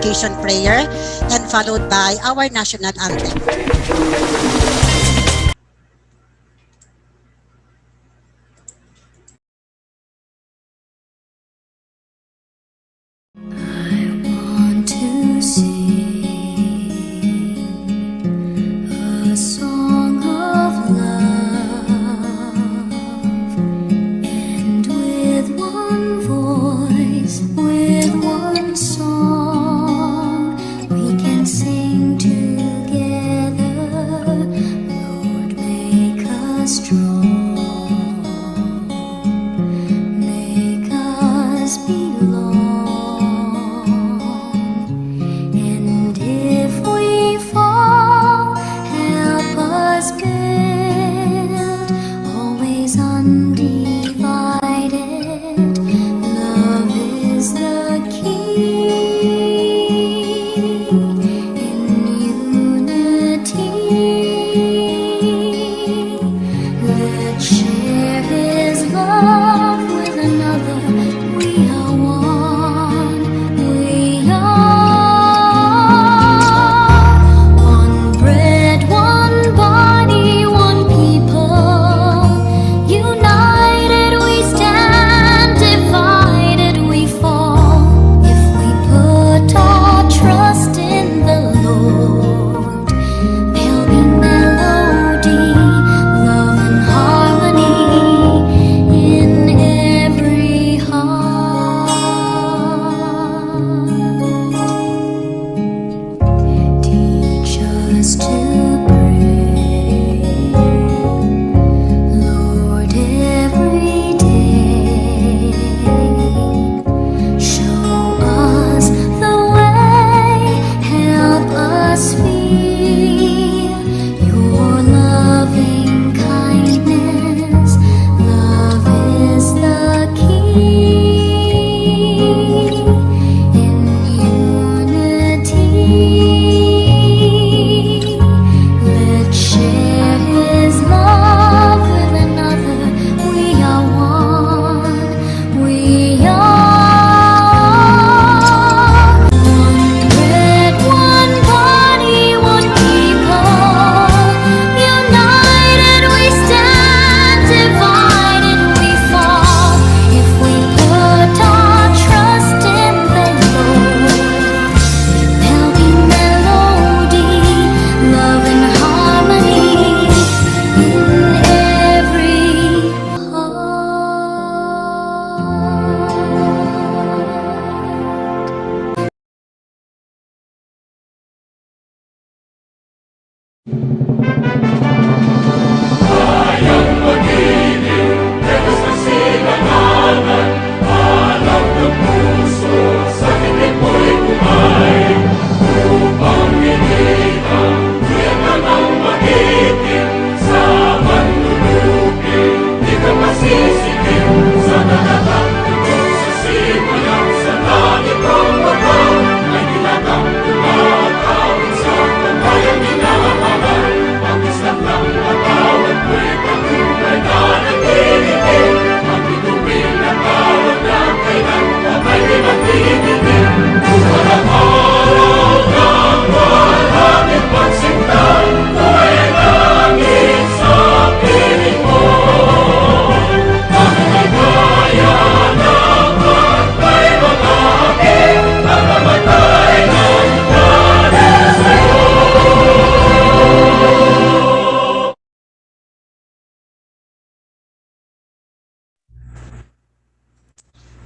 invocation prayer and followed by our national anthem.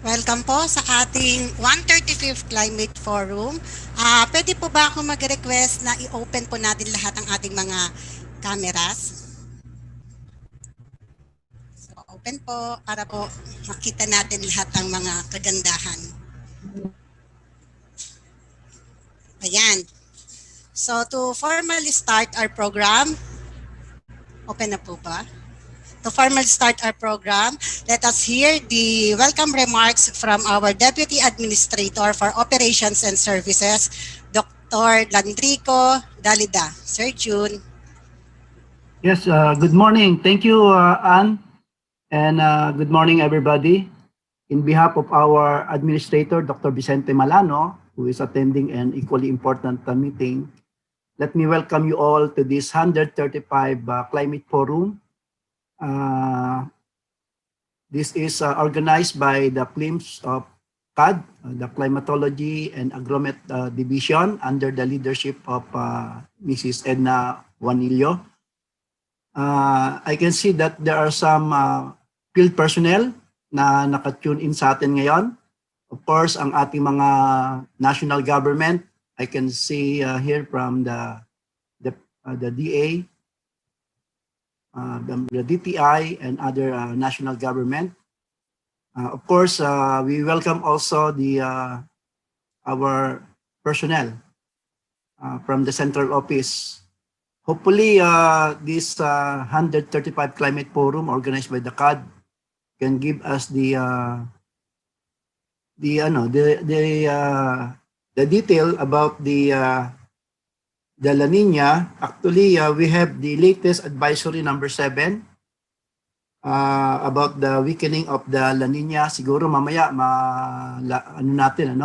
Welcome po sa ating 135th Climate Forum. Pwede po ba ako mag-request na i-open po natin lahat ang ating mga cameras? So, open po para po makita natin lahat ang mga kagandahan. Ayan. So, to formally start our program, open na po ba? To formally start our program, let us hear the welcome remarks from our Deputy Administrator for Operations and Services, Dr. Landrico Dalida. Sir June. Yes, good morning. Thank you, Anne, and good morning, everybody. In behalf of our Administrator, Dr. Vicente Malano, who is attending an equally important meeting. Let me welcome you all to this 135 Climate Forum. This is organized by the PLIMS of CAD, the Climatology and Agromet Division, under the leadership of Mrs. Edna Juanillo. I can see that there are some field personnel na naka-tune in sa atin ngayon. Of course, ang ating mga national government, I can see here from the DA, the DTI, and other national government. Of course, we welcome also the our personnel from the central office. Hopefully, this 135 Climate Forum organized by the CAD can give us the detail about the La Nina. Actually, we have the latest advisory number 7 about the weakening of the La Nina. Siguro mamaya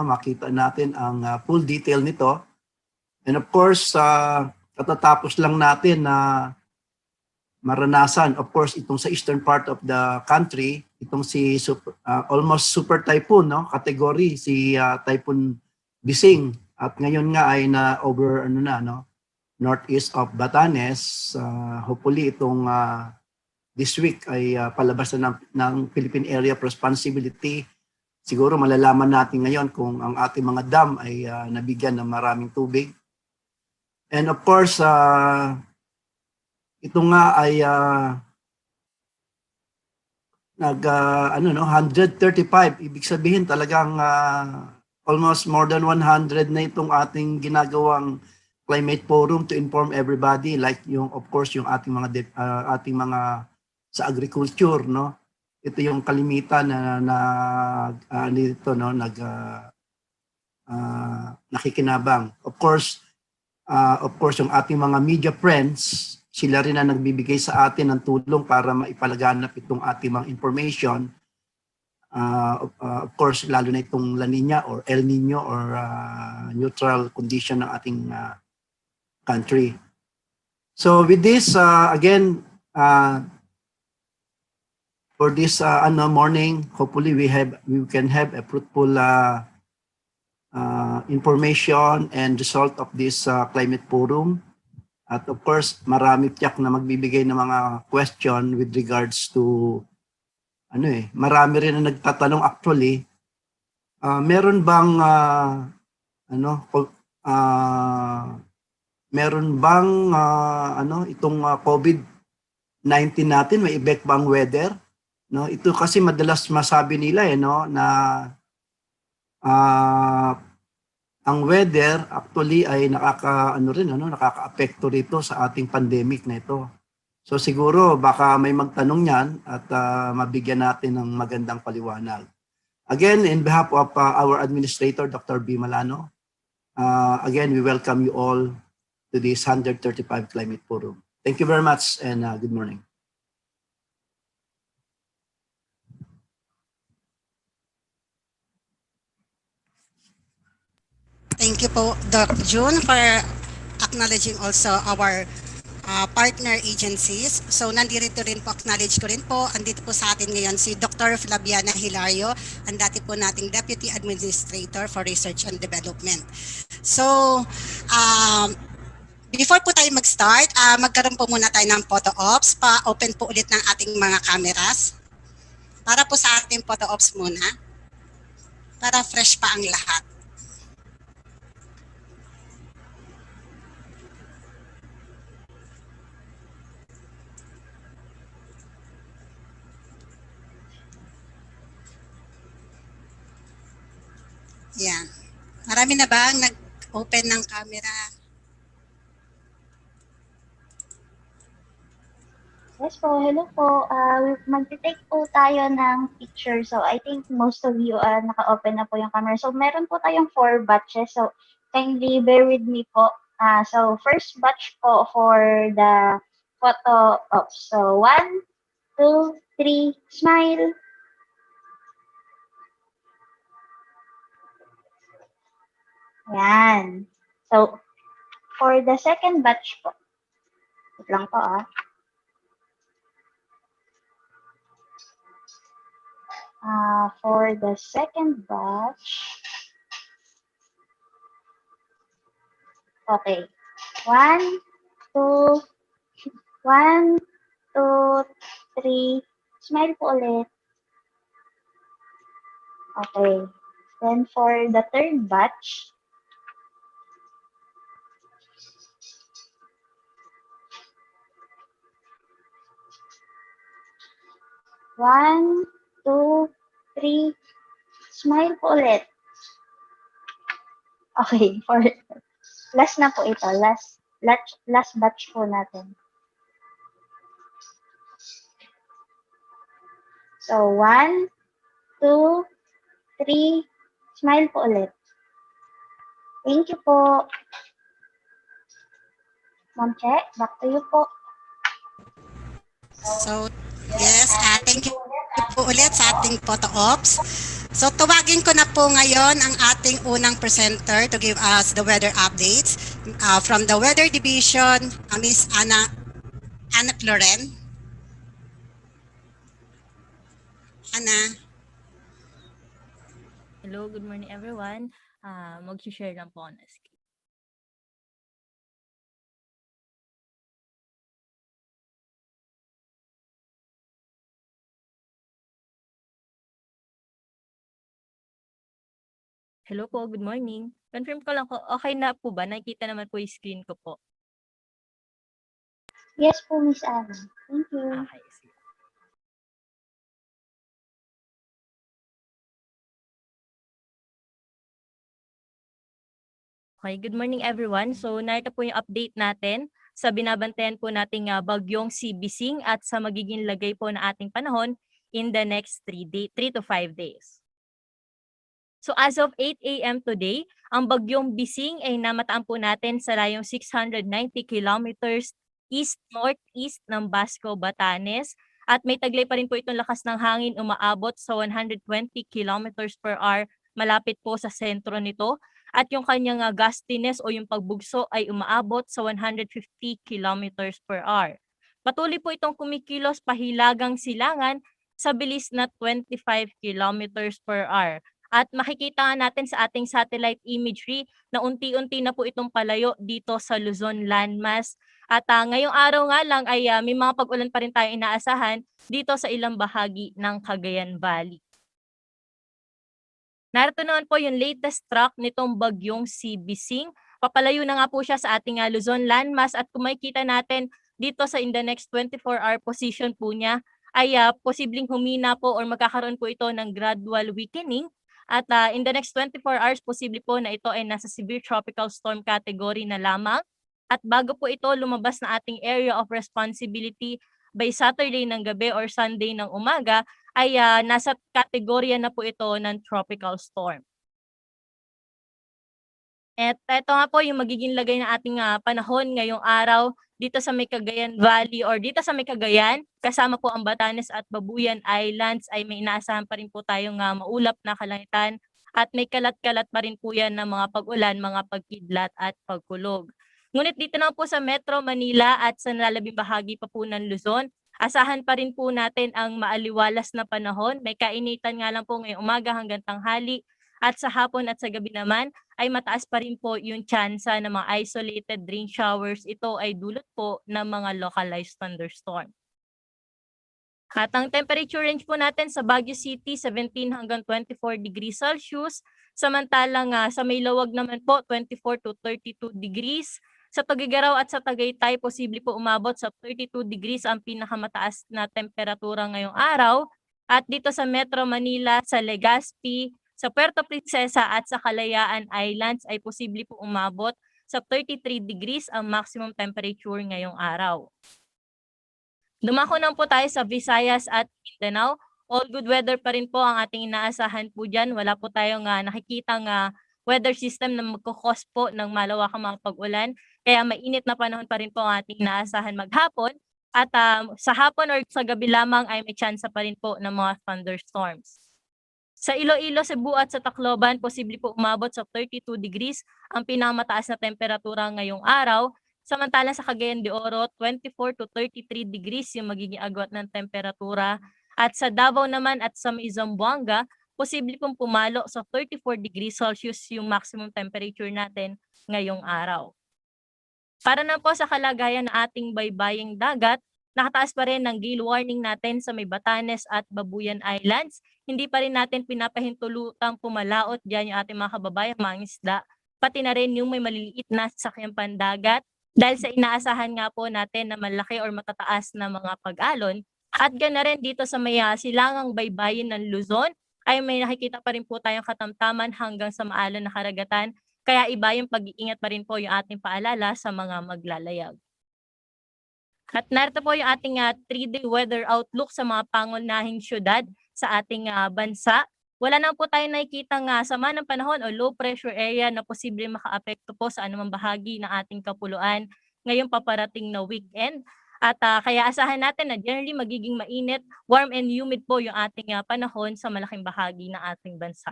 makita natin ang full detail nito. And of course, katatapos lang natin na maranasan, of course, itong sa eastern part of the country, itong si almost super typhoon, no? Category, si Typhoon Bising. At ngayon nga ay na over northeast of Batanes. Hopefully itong this week ay palabas na ng Philippine Area of Responsibility. Siguro malalaman natin ngayon kung ang ating mga dam ay nabigyan ng maraming tubig. And of course, ito nga ay 135. Ibig sabihin talagang almost more than 100 na itong ating ginagawang climate forum to inform everybody, like yung of course yung ating mga sa agriculture, no. Ito yung kalimitan na nakikinabang. Of course yung ating mga media friends, sila rin na nagbibigay sa atin ng tulong para maipalaganap itong ating mga information. Of course, lalo na itong La Nina or El Nino or neutral condition ng ating country. So with this, again, for this morning, hopefully we can have a fruitful information and result of this climate forum. At of course, marami tiyak na magbibigay ng mga question with regards to marami rin na nagtatanong actually, meron bang itong COVID-19 natin, may effect bang weather? No, ito kasi madalas masabi nila na ang weather actually ay nakaka-apekto rito sa ating pandemic na ito. So siguro baka may magtanong niyan at mabigyan natin ng magandang paliwanag. Again, in behalf of our administrator, Dr. B. Malano, again, we welcome you all to this 135 Climate Forum. Thank you very much and good morning. Thank you po, Doc June, for acknowledging also our partner agencies. So nandito rin po, acknowledge ko rin po, andito po sa atin ngayon si Dr. Flaviana Hilario, ang dati po nating Deputy Administrator for Research and Development. So, before po tayo mag-start, magkaroon po muna tayo ng photo ops. Pa-open po ulit ng ating mga cameras. Para po sa ating photo ops muna. Para fresh pa ang lahat. Yan. Marami na ba ang nag-open ng camera? Yes po, hello po. Mag-take po tayo ng picture. So I think most of you naka-open na po yung camera. So meron po tayong 4 batches. So kindly bear with me po. So first batch po for the photo ops. So 1, 2, 3, smile. Ayan. So, for the second batch po, wait lang po for the second batch, okay. One, two, one, two, three. Smile po ulit. Okay. Then for the third batch, one, two, three. Smile po ulit. Okay. For last na po ito. Last batch po natin. So, one, two, three. Smile po ulit. Thank you po. Ma'am Che, back to you po. So, yes, thank you po ulit sa ating photo ops. So, tawagin ko na po ngayon ang ating unang presenter to give us the weather updates. From the Weather Division, Miss Ana Cloren. Ana. Hello, good morning everyone. Mag-share lang po ako ng screen. Hello po, good morning. Confirm ko lang po, okay na po ba? Nakikita naman po yung screen ko po. Yes po, Miss Anna. Thank you. Okay, sige. Okay, good morning everyone. So, narito po yung update natin sa binabantayan po nating bagyong si Bising at sa magiging lagay po na ating panahon in the next 3 to 5 days. So as of 8 a.m. today, ang bagyong Bising ay namataan po natin sa layong 690 kilometers east-northeast ng Basco, Batanes. At may taglay pa rin po itong lakas ng hangin umaabot sa 120 kilometers per hour malapit po sa sentro nito. At yung kanyang gustiness o yung pagbugso ay umaabot sa 150 kilometers per hour. Patuloy po itong kumikilos pahilagang silangan sa bilis na 25 kilometers per hour. At makikita nga natin sa ating satellite imagery na unti-unti na po itong palayo dito sa Luzon landmass. At ngayong araw nga lang ay may mga pag-ulan pa rin tayo inaasahan dito sa ilang bahagi ng Cagayan Valley. Narito naman po yung latest track nitong bagyong si Bising. Papalayo na nga po siya sa ating Luzon landmass at kung makikita natin dito sa in the next 24-hour position po niya ay posibleng humina po or magkakaroon po ito ng gradual weakening. At in the next 24 hours, posible po na ito ay nasa severe tropical storm category na lamang. At bago po ito lumabas na ating area of responsibility by Saturday ng gabi or Sunday ng umaga, ay nasa kategorya na po ito ng tropical storm. At ito nga po yung magiging lagay ng ating panahon ngayong araw dito sa may Cagayan Valley or dito sa may Cagayan, kasama po ang Batanes at Babuyan Islands ay may inaasahan pa rin po tayong maulap na kalangitan at may kalat-kalat pa rin po yan ng mga pag-ulan, mga pagkidlat at pagkulog. Ngunit dito na po sa Metro Manila at sa nalalabing bahagi pa po ng Luzon, asahan pa rin po natin ang maaliwalas na panahon. May kainitan nga lang po ngayong umaga hanggang tanghali at sa hapon at sa gabi naman ay mataas pa rin po yung tsansa ng mga isolated rain showers. Ito ay dulot po ng mga localized thunderstorm. At ang temperature range po natin sa Baguio City, 17 hanggang 24 degrees Celsius. Samantalang sa Maylawag naman po, 24 to 32 degrees. Sa Tuguegarao at sa Tagaytay, posible po umabot sa 32 degrees ang pinakamataas na temperatura ngayong araw. At dito sa Metro Manila, sa Legazpi, sa Puerto Princesa at sa Kalayaan Islands ay posible po umabot sa 33 degrees ang maximum temperature ngayong araw. Dumako na po tayo sa Visayas at Mindanao. All good weather pa rin po ang ating inaasahan po dyan. Wala po tayong nakikitang weather system na magkukos po ng malawakang mga pag-ulan. Kaya mainit na panahon pa rin po ang ating inaasahan maghapon. At sa hapon or sa gabi lamang ay may chance pa rin po ng mga thunderstorms. Sa Iloilo, Cebu at sa Tacloban, posible po umabot sa 32 degrees ang pinakamataas na temperatura ngayong araw. Samantalang sa Cagayan de Oro, 24 to 33 degrees yung magiging agwat ng temperatura. At sa Davao naman at sa may Zamboanga, posible pong pumalo sa 34 degrees Celsius yung maximum temperature natin ngayong araw. Para na po sa kalagayan ng ating baybaying dagat, nakataas pa rin ng gale warning natin sa may Batanes at Babuyan Islands. Hindi pa rin natin pinapahintulutang pumalaot dyan yung ating mga kababayan, mga isda, pati na rin yung may maliliit na sasakyang pandagat dahil sa inaasahan nga po natin na malaki or matataas na mga pag-alon. At gana rin dito sa may silangang baybayin ng Luzon ay may nakikita pa rin po tayong katamtaman hanggang sa maalon na karagatan. Kaya iba yung pag-iingat pa rin po yung ating paalala sa mga maglalayag. At narito po yung ating 3-day weather outlook sa mga pangunahing syudad sa ating bansa. Wala na po tayo nakikita sama ng panahon o low pressure area na posible makaapekto po sa anumang bahagi ng ating kapuluan ngayong paparating na weekend. At kaya asahan natin na generally magiging mainit, warm and humid po yung ating panahon sa malaking bahagi ng ating bansa.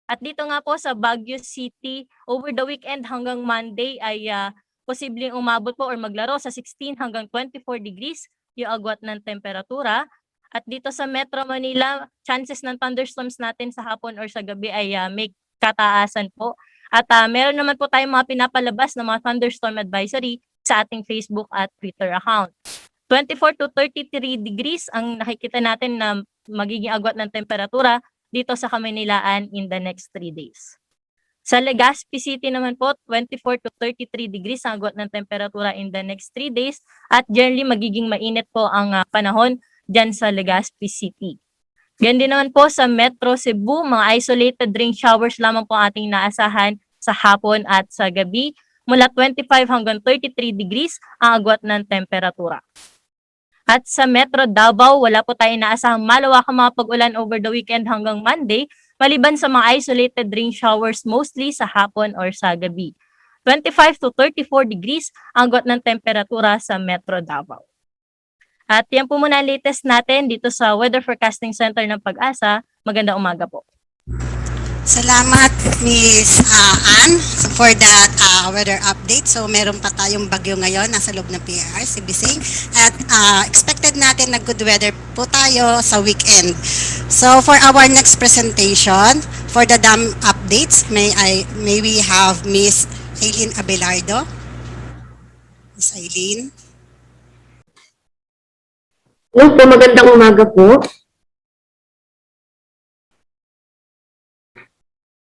At dito nga po sa Baguio City, over the weekend hanggang Monday ay posibleng umabot po or maglaro sa 16 hanggang 24 degrees yung agwat ng temperatura. At dito sa Metro Manila, chances ng thunderstorms natin sa hapon or sa gabi ay may kataasan po. At meron naman po tayong mga pinapalabas na mga thunderstorm advisory sa ating Facebook at Twitter account. 24 to 33 degrees ang nakikita natin na magiging agwat ng temperatura dito sa Kamaynilaan in the next 3 days. Sa Legazpi City naman po, 24 to 33 degrees ang agwat ng temperatura in the next 3 days at generally magiging mainit po ang panahon dyan sa Legazpi City. Ganyan din naman po sa Metro Cebu, mga isolated rain showers lamang po ating naasahan sa hapon at sa gabi. Mula 25 hanggang 33 degrees ang agwat ng temperatura. At sa Metro Davao, wala po tayong inaasahang malawakang mga pag-ulan over the weekend hanggang Monday, maliban sa mga isolated rain showers mostly sa hapon or sa gabi. 25 to 34 degrees ang agwat ng temperatura sa Metro Davao. At yan po muna ang latest natin dito sa Weather Forecasting Center ng Pag-asa. Magandang umaga po. Salamat, Miss Ann, for that weather update. So, meron pa tayong bagyo ngayon nasa loob ng PRR, si Bising. At expected natin na good weather po tayo sa weekend. So, for our next presentation, for the dam updates, may we have Miss Aileen Abelardo. Miss Aileen. Hello po, magandang umaga po.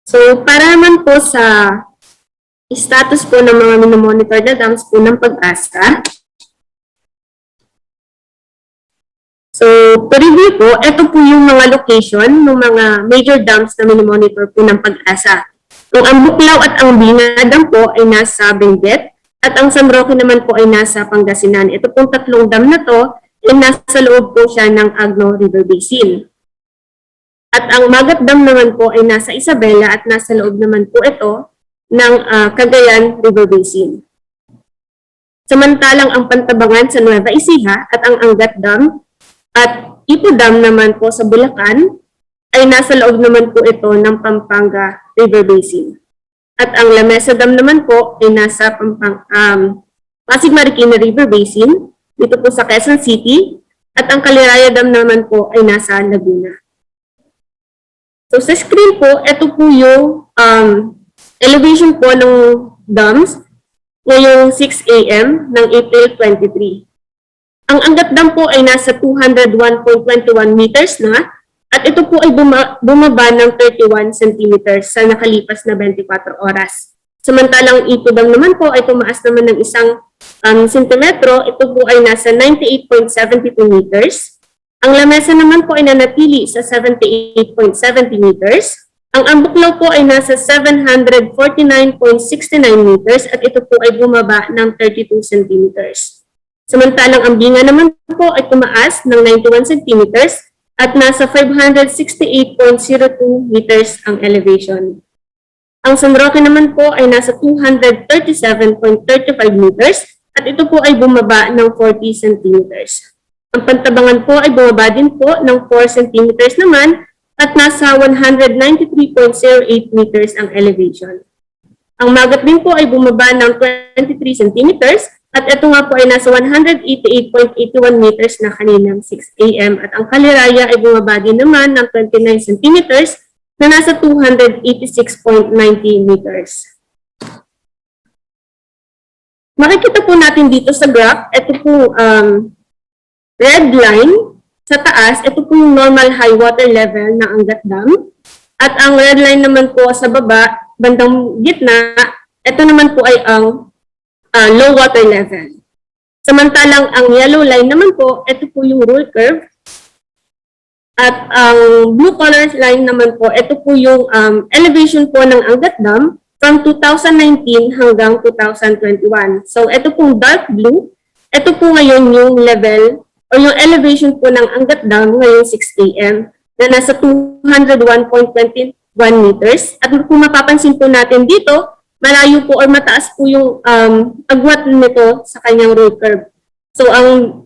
So, para naman po sa status po ng mga minomonitor na dams po ng Pag-asa. So, to review po, ito po yung mga location ng mga major dams na minomonitor po ng Pag-asa. Ang Buklaw at ang Binga Dam po ay nasa Benguet at ang San Roque naman po ay nasa Pangasinan. Ito pong tatlong dam na to ay nasa loob po siya ng Agno River Basin. At ang Magat Dam naman po ay nasa Isabela at nasa loob naman po ito ng Cagayan River Basin. Samantalang ang Pantabangan sa Nueva Ecija at ang Angat Dam at Ipo Dam naman po sa Bulacan ay nasa loob naman po ito ng Pampanga River Basin. At ang La Mesa Dam naman po ay nasa Pasig Marikina River Basin, dito po sa Quezon City, at ang Caliraya Dam naman po ay nasa Laguna. So sa screen po, ito po yung elevation po ng dams ngayong 6 a.m. ng April 23. Ang Angat Dam po ay nasa 201.21 meters na at ito po ay bumaba ng 31 centimeters sa nakalipas na 24 oras. Samantalang Ipo Dam naman po ay tumaas naman ng 1 sentimetro, ito po ay nasa 98.72 meters. Ang La Mesa naman po ay nanatili sa 78.70 meters. Ang Ambuklaw po ay nasa 749.69 meters at ito po ay bumaba ng 32 centimeters. Samantalang ang Binga naman po ay tumaas ng 91 centimeters at nasa 568.02 meters ang elevation. Ang San Roque naman po ay nasa 237.35 meters at ito po ay bumaba ng 40 centimeters. Ang Pantabangan po ay bumaba din po ng 4 centimeters naman at nasa 193.08 meters ang elevation. Ang magat din po ay bumaba ng 23 centimeters at ito nga po ay nasa 188.81 meters na kaninang 6 a.m. At ang kaliraya ay bumaba din naman ng 29 centimeters na nasa 286.90 meters. Makikita po natin dito sa graph, ito po red line sa taas, ito po yung normal high water level ng Angat Dam. At ang red line naman po sa baba, bandang gitna, ito naman po ay ang low water level. Samantalang ang yellow line naman po, ito po yung roll curve. At ang blue color line naman po, ito po yung elevation po ng Angat Dam from 2019 hanggang 2021. So ito pong dark blue, ito po ngayon yung level o yung elevation po ng Angat Dam ngayong 6 a.m. na nasa 201.21 meters. At kung mapapansin po natin dito, malayo po or mataas po yung agwat nito sa kanyang roll curve. So ang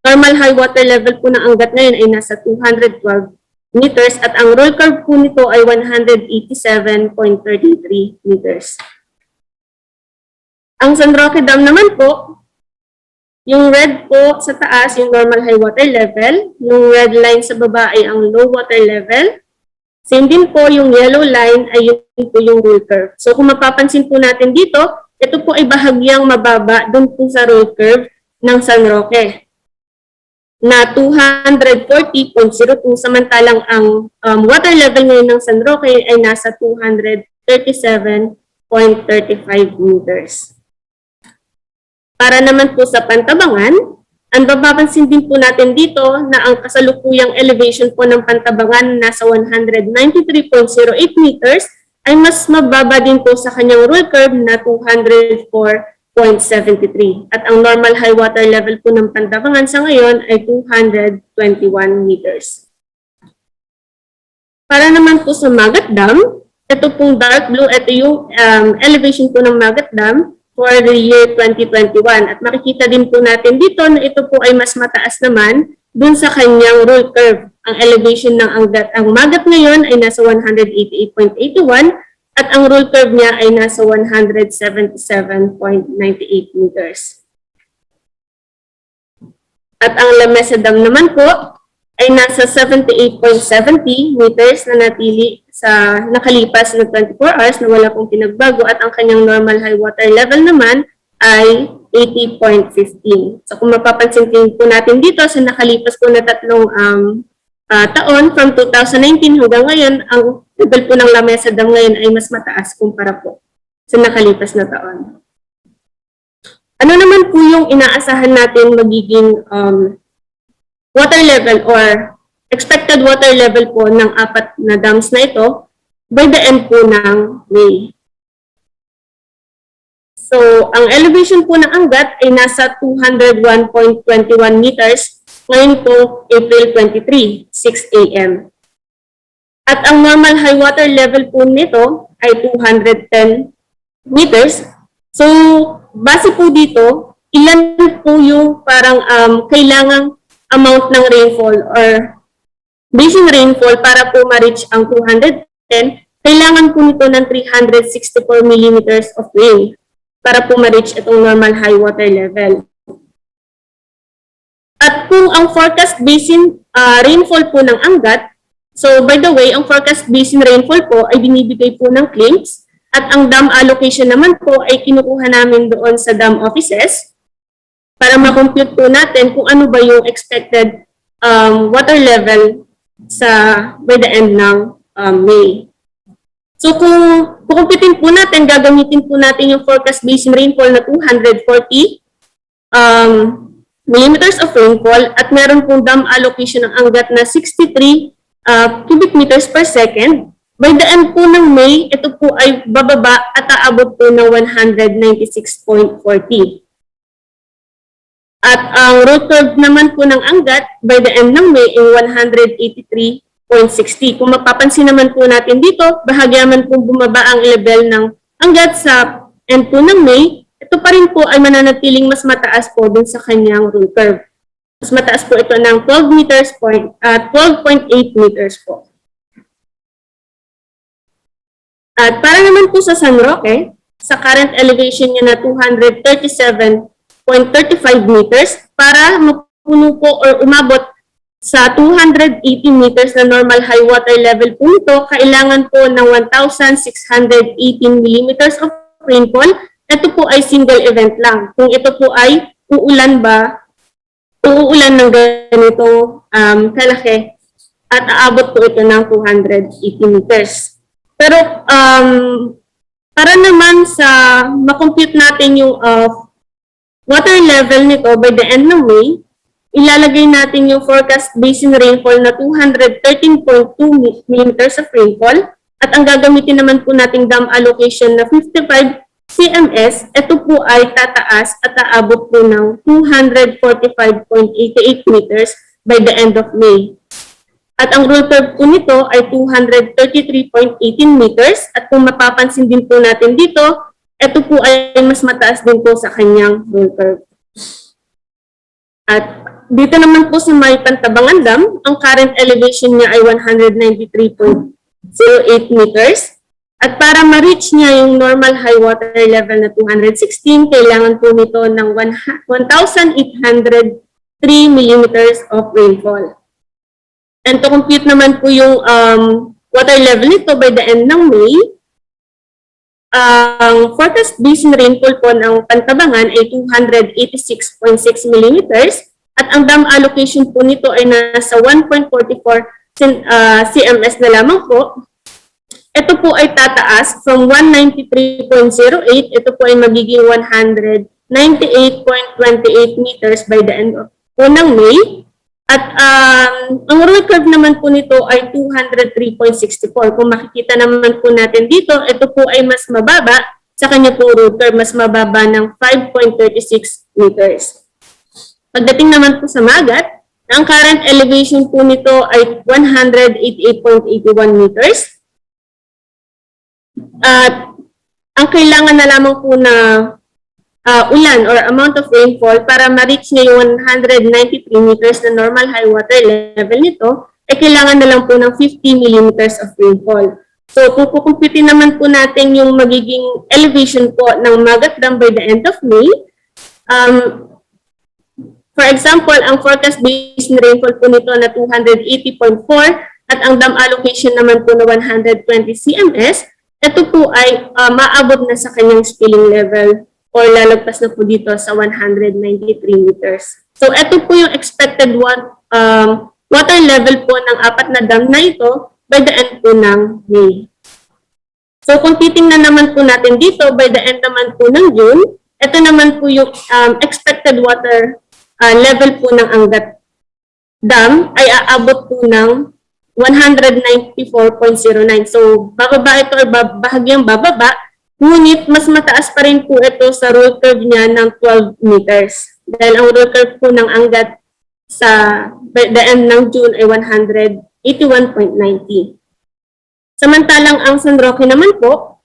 normal high water level po ng Angat ngayon ay nasa 212 meters at ang roll curve po nito ay 187.33 meters. Ang San Roque Dam naman po, yung red po sa taas, yung normal high water level. Yung red line sa baba ay ang low water level. Same din po, yung yellow line ay yun po yung roll curve. So kung mapapansin po natin dito, ito po ay bahagyang mababa dun po sa roll curve ng San Roque na 240.02 samantalang ang water level ngayon ng San Roque ay nasa 237.35 meters. Para naman po sa Pantabangan, ang mapapansin din po natin dito na ang kasalukuyang elevation po ng Pantabangan nasa 193.08 meters ay mas mababa din po sa kanyang roll curve na 204.73. At ang normal high water level po ng Pantabangan sa ngayon ay 221 meters. Para naman po sa Magat Dam, ito pong dark blue, ito yung elevation po ng Magat Dam for the year 2021. At makikita din po natin dito na ito po ay mas mataas naman dun sa kanyang roll curve. Ang elevation ng ang Magat ngayon ay nasa 188.81 at ang roll curve niya ay nasa 177.98 meters. At ang Lamesa Dam naman po ay nasa 78.70 meters na natili sa nakalipas na 24 hours na wala pong pinagbago at ang kanyang normal high water level naman ay 80.15. So kung mapapansin po natin dito sa nakalipas po na tatlong taon from 2019 hanggang ngayon, ang level po ng Lamesa Dam ngayon ay mas mataas kumpara po sa nakalipas na taon. Ano naman po yung inaasahan natin magiging water level or expected water level po ng apat na dams na ito by the end po ng May. So, ang elevation po ng Angat ay nasa 201.21 meters ngayon po April 23, 6 a.m. At ang normal high water level po nito ay 210 meters. So, base po dito, ilan po yung parang kailangang amount ng rainfall or basing rainfall para po ma-reach ang 210, kailangan po nito ng 364 millimeters of rain para po ma-reach itong normal high water level. At kung ang forecast basin rainfall po ng Angat, so by the way, ang forecast basin rainfall po ay binibigay po ng claims at ang dam allocation naman po ay kinukuha namin doon sa dam offices para ma-compute po natin kung ano ba yung expected water level by the end ng May. So kung kukumpitin po natin, gagamitin po natin yung forecast basin rainfall na 240 millimeters of rainfall at meron pong dam allocation ng Angat na 63 cubic meters per second. By the end po ng May, ito po ay bababa at aabot po ng 196.40. At ang roll curve naman po ng Angat by the end ng May ay 183.60. Kung mapapansin naman po natin dito, bahagyaman po bumaba ang level ng Angat sa end po ng May, ito pa rin po ay mananatiling mas mataas po dun sa kanyang roll curve. mataas po ito ng 12.8 meters po. At para naman po sa San Roque, sa current elevation niya na 237.35 meters, para mapuno po or umabot sa 280 meters na normal high water level po nito, kailangan po ng 1,618 millimeters of rainfall. Ito po ay single event lang. Kung ito po ay uulan ng ganito kalaki, at aabot po ito ng 280 meters. Pero para naman sa makompute natin yung water level nito by the end ng May, ilalagay natin yung forecast basin rainfall na 213.2 millimeters of rainfall, at ang gagamitin naman po nating dam allocation na 55 CMS, ito po ay tataas at aabot po ng 245.88 meters by the end of May. At ang rule curve po nito ay 233.18 meters, at kung mapapansin din po natin dito, ito po ay mas mataas din po sa kanyang rule curve. At dito naman po sa may Pantabangan Dam, ang current elevation niya ay 193.08 meters. At para ma-reach niya yung normal high water level na 216, kailangan po nito ng 1,803 millimeters of rainfall. And to compute naman po yung water level nito by the end ng May, ang forecast basin rainfall po ng Pantabangan ay 286.6 millimeters, at ang dam allocation po nito ay nasa 1.44 CMS na lamang po. Ito po ay tataas from 193.08, ito po ay magiging 198.28 meters by the end of po ng May. At ang rule curve naman po nito ay 203.64. Kung makikita naman po natin dito, ito po ay mas mababa sa kanya pong rule curve, mas mababa ng 5.36 meters. Pagdating naman po sa Magat, ang current elevation po nito ay 188.81 meters. At ang kailangan na lamang po na ulan or amount of rainfall para ma-reach niya yung 193 meters na normal high water level nito, ay kailangan na lang po ng 50 millimeters of rainfall. So kung kukumputin naman po natin yung magiging elevation po ng Magat Dam by the end of May, for example, ang forecast basin rainfall po nito na 280.4 at ang dam allocation naman po na 120 CMS, ito po ay maabot na sa kanyang spilling level or lalagpas na po dito sa 193 meters. So ito po yung expected water level po ng apat na dam na ito by the end po ng May. So kung titingnan naman po natin dito, by the end naman po ng June, ito naman po yung expected water level po ng Angat Dam ay aabot po ng 194.09. So, bababa ito or bahagyang bababa, ngunit mas mataas pa rin po ito sa rule curve niya ng 12 meters. Dahil ang rule curve po ng Angat sa by the end ng June ay 181.90. Samantalang ang San Roque naman po,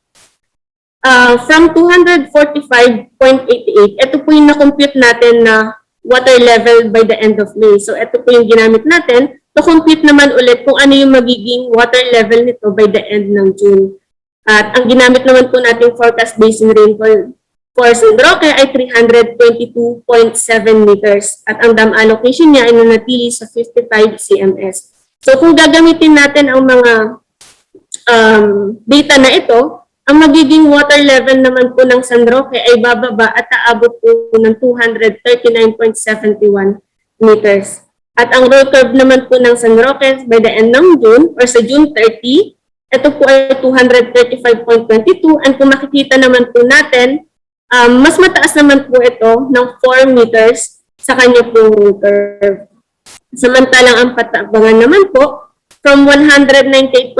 from 245.88, ito po yung na-compute natin na water level by the end of May. So, ito po yung ginamit natin to compute naman ulit kung ano yung magiging water level nito by the end ng June. At ang ginamit naman po natin forecast basin rainfall for San Roque ay 322.7 meters. At ang dam allocation niya ay nanatili sa 55 CMS. So, kung gagamitin natin ang mga data na ito, ang magiging water level naman po ng San Roque ay bababa at aabot po ng 239.71 meters. At ang rule curve naman po ng San Roque by the end ng June or sa June 30, ito po ay 235.22. And kung makikita naman po natin, mas mataas naman po ito ng 4 meters sa kanya pong rule curve. Samantalang ang Pantabangan naman po, from 198.28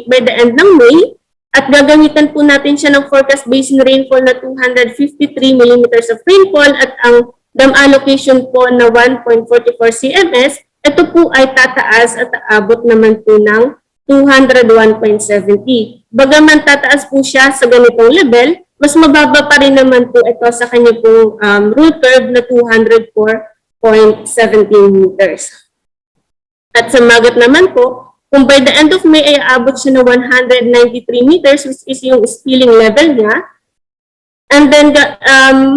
by the end ng May, at gagamitan po natin siya ng forecast basin rainfall na 253 millimeters of rainfall at ang dam allocation po na 1.44 CMS, ito po ay tataas at aabot naman po ng 201.70. Bagaman tataas po siya sa ganitong level, mas mababa pa rin naman po ito sa kanya pong rule curve na 204.8 0.17 meters. At sa Magat naman po, kung by the end of May ay aabot siya ng 193 meters, which is yung spilling level niya, and then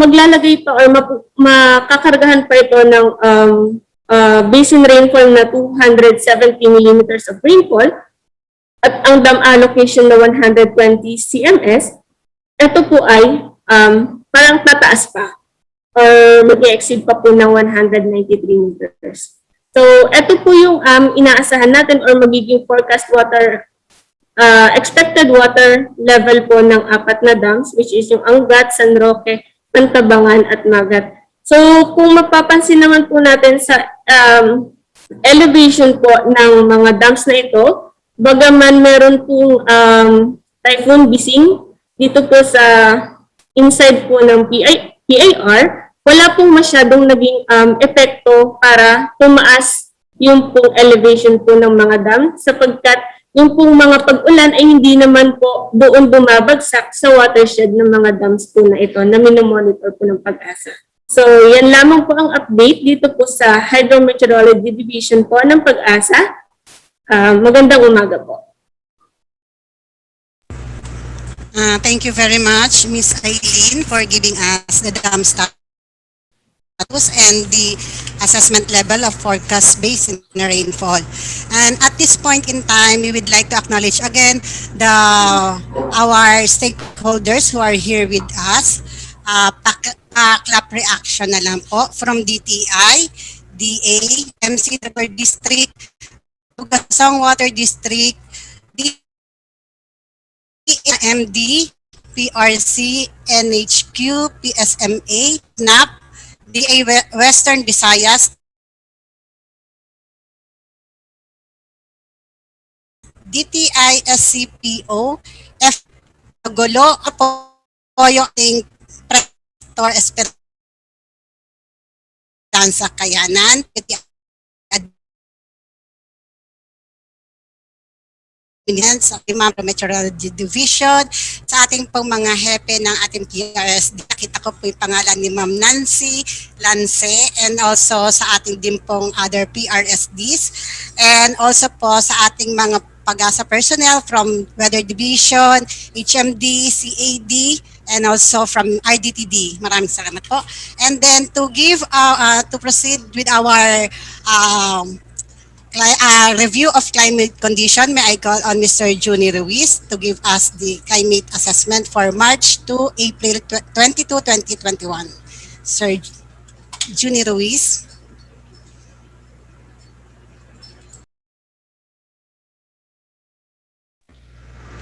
maglalagay pa or makakargahan pa ito ng basin rainfall na 270 millimeters of rainfall, at ang dam allocation na 120 cms, ito po ay parang tataas pa or mag-exceed pa po ng 193 meters. So, ito po yung inaasahan natin or magiging forecast water, expected water level po ng 4 na dams, which is yung Angat, San Roque, Pantabangan, at Magat. So, kung mapapansin naman po natin sa elevation po ng mga dams na ito, bagaman meron pong Typhoon Bising dito po sa inside po ng PIR, wala pong masyadong naging epekto para tumaas yung pong elevation po ng mga dam, sapagkat yung pong mga pag-ulan ay hindi naman po doon bumabagsak sa watershed ng mga dams po na ito na minomonitor po ng PAGASA. So, yan lamang po ang update dito po sa Hydrometeorology Division po ng PAGASA. Magandang umaga po. Thank you very much, Ms. Eileen, for giving us the dam status and the assessment level of forecast based in rainfall. And at this point in time, we would like to acknowledge again our stakeholders who are here with us. Clap reaction na lang po from DTI, DA, MC River District, Tugasang Water District, MD, PRC, NHQ, PSMA, NAP, DA Western Visayas, DTI SCPO, F. Gulo, po yung ating Prefector Esperanza Kayanan, sa Meteorology Division, sa ating pong mga hepe ng ating PRSD. Nakita ko po yung pangalan ni Ma'am Nancy Lance, and also sa ating din pong other PRSDs, and also po sa ating mga PAGASA personnel from Weather Division, HMD, CAD, and also from RDTD. Maraming salamat po. And then to proceed with our review of climate condition, may I call on Mr. Juni Ruiz to give us the climate assessment for March to April 22, 2021. Sir Juni Ruiz.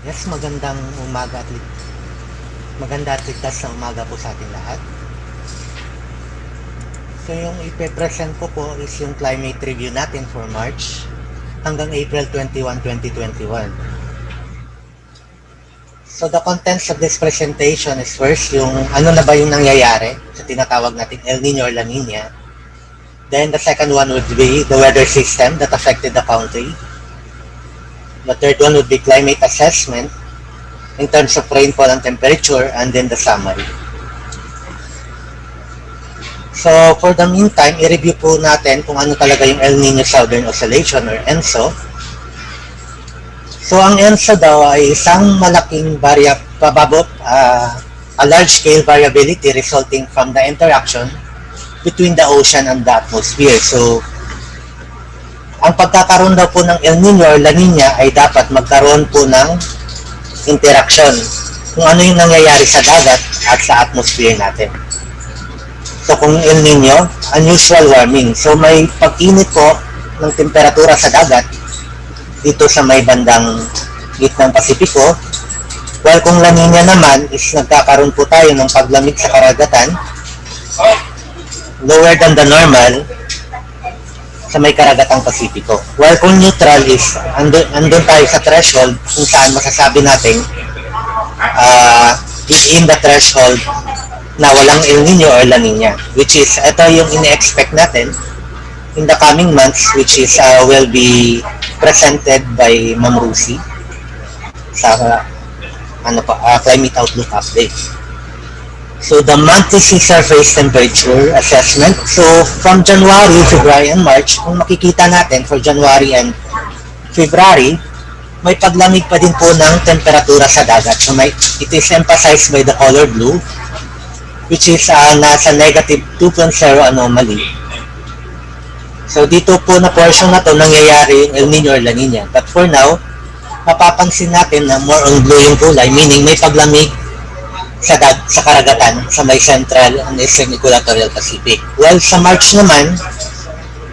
Yes, magandang umaga at ligtas na umaga po sa ating lahat. So yung ipe-present ko po is yung climate review natin for March hanggang April 21, 2021. So the contents of this presentation is first yung ano na ba yung nangyayari sa tinatawag nating El Nino or La Nina. Then the second one would be the weather system that affected the country. The third one would be climate assessment in terms of rainfall and temperature, and then the summary. So, for the meantime, i-review po natin kung ano talaga yung El Nino Southern Oscillation or ENSO. So, ang ENSO daw ay isang malaking a large-scale variability resulting from the interaction between the ocean and the atmosphere. So, ang pagkakaroon daw po ng El Nino or La Nina ay dapat magkaroon po ng interaction kung ano yung nangyayari sa dagat at sa atmosphere natin. So kung El Nino, unusual warming. So may pag-init po ng temperatura sa dagat dito sa may bandang gitnang Pasipiko. While kung La Nina naman is nagkakaroon po tayo ng paglamig sa karagatan lower than the normal sa may karagatang Pasipiko. While kung neutral is andun tayo sa threshold kung saan masasabi natin within the threshold na walang El Nino or La Nina, which is ito yung ine-expect natin in the coming months, which is will be presented by Ma'am Rusi sa climate outlook update. So the monthly sea surface temperature assessment. So from January, February, and March, kung makikita natin for January and February, may paglamig pa din po ng temperatura sa dagat. So it is emphasized by the color blue, which is nasa negative 2.0 anomaly. So dito po na portion na to nangyayari yung El Nino or La Nina. But for now, mapapansin natin na more on blue yung kulay, meaning may paglamig sa karagatan sa may Central and Eastern Equatorial Pacific. While sa March naman,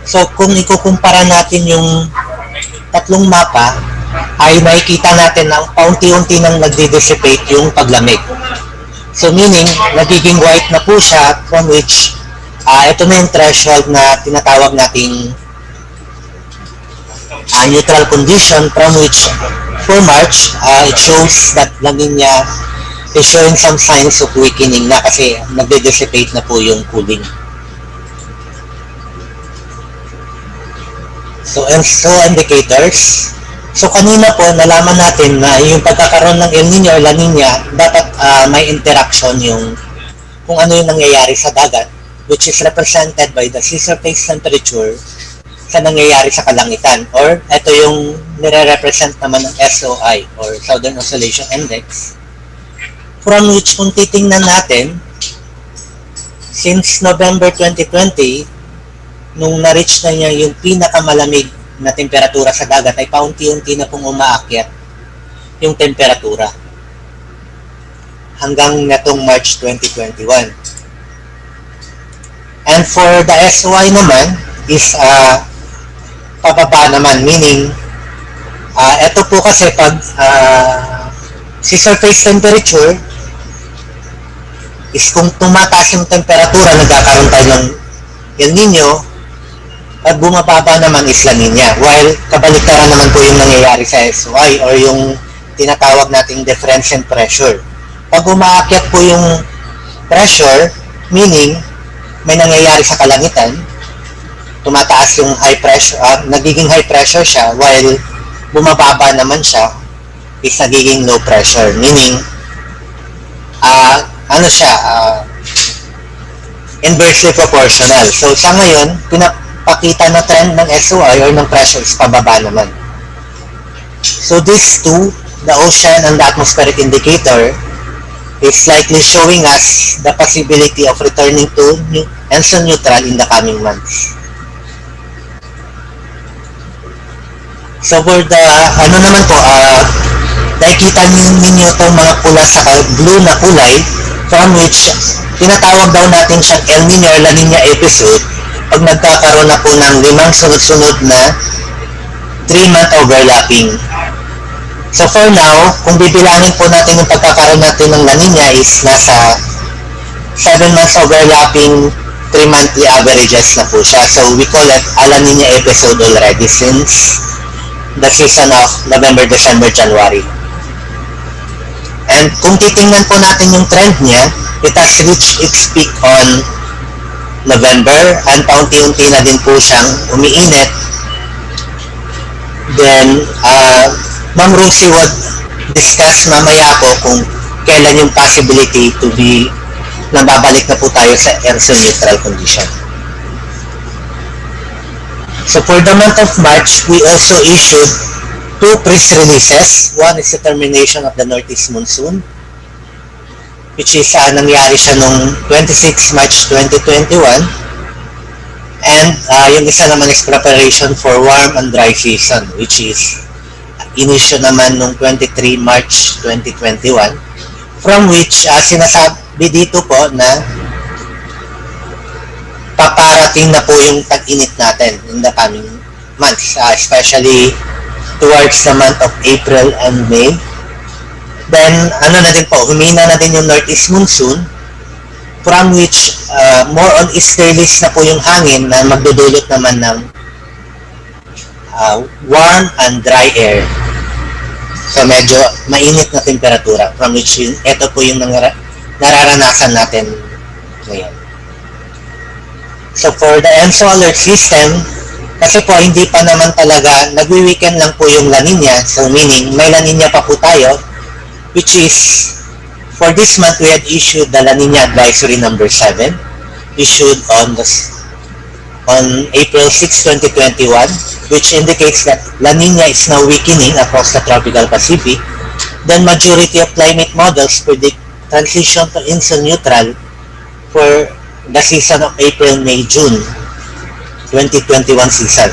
so kung ikukumpara natin yung tatlong mapa, ay makikita natin na paunti-unti nang nagdi-dissipate yung paglamig. So meaning, nagiging white na po siya, from which ito na yung threshold na tinatawag nating neutral condition, from which for March, it shows that La Nina is showing some signs of weakening na kasi nagde-dissipate na po yung cooling. So indicators. So kanina po, nalaman natin na yung pagkakaroon ng El Nino or La Nina, dapat may interaction yung kung ano yung nangyayari sa dagat, which is represented by the sea surface temperature sa nangyayari sa kalangitan. Or ito yung nire-represent naman ng SOI or Southern Oscillation Index, from which kung titingnan natin, since November 2020, nung na-reach na niya yung pinakamalamig na temperatura sa dagat, ay paunti-unti na pong umaakyat yung temperatura hanggang natong March 2021. And for the SOI naman is pababa naman, meaning ito po kasi pag si surface temperature is kung tumataas yung temperatura, nagkakaroon tayo ng El Nino. At bumababa naman is La Nina. While kabaliktaran naman po yung nangyayari sa SOI or yung tinatawag nating difference in pressure. Pag umaakyat po yung pressure, meaning may nangyayari sa kalangitan, tumataas yung high pressure, nagiging high pressure siya, while bumababa naman siya is nagiging low pressure. Meaning, inversely proportional. So sa ngayon, pakita na trend ng SOI or ng pressure is pababa naman. So these two, the ocean and the atmospheric indicator, is likely showing us the possibility of returning to ENSO neutral in the coming months. So for the, naman po, nakikita ninyo itong mga pula sa blue na kulay, from which tinatawag daw natin siyang El Nino or La Nina episode pag nagkakaroon na po ng 5 sunod-sunod na 3-month overlapping. So for now, kung bibilangin po natin yung pagkakaroon natin ng La Nina is nasa 7 months overlapping 3 monthly averages na po siya. So we call it a La Nina episode already since the season of November, December, January. And kung titingnan po natin yung trend niya, it has reached its peak on November, and paunti-unti na din po siyang umiinit. Then, Ma'am Rosie would discuss mamaya po kung kailan yung possibility to be nababalik na po tayo sa ENSO neutral condition. So for the month of March, we also issued 2 press releases. One is the termination of the Northeast Monsoon, which is nangyari siya noong 26 March 2021. And yung isa naman is preparation for warm and dry season, which is inisyo naman noong 23 March 2021, from which sinasabi dito po na paparating na po yung tag-init natin in the coming months, especially towards the month of April and May. Then, na din po, humina na din yung Northeast Monsoon, from which more on easterlies na po yung hangin na magdudulot naman ng warm and dry air. So, medyo mainit na temperatura, from which ito po yung nararanasan natin ngayon. So, for the ENSO alert system, kasi po hindi pa naman talaga, nagwi-weekend lang po yung La Nina, so meaning may La Nina pa po tayo, which is For this month, we had issued the La Nina Advisory number 7, issued on April 6, 2021, which indicates that La Nina is now weakening across the tropical Pacific. Then majority of climate models predict transition to INSO neutral for the season of April, May, June 2021 season.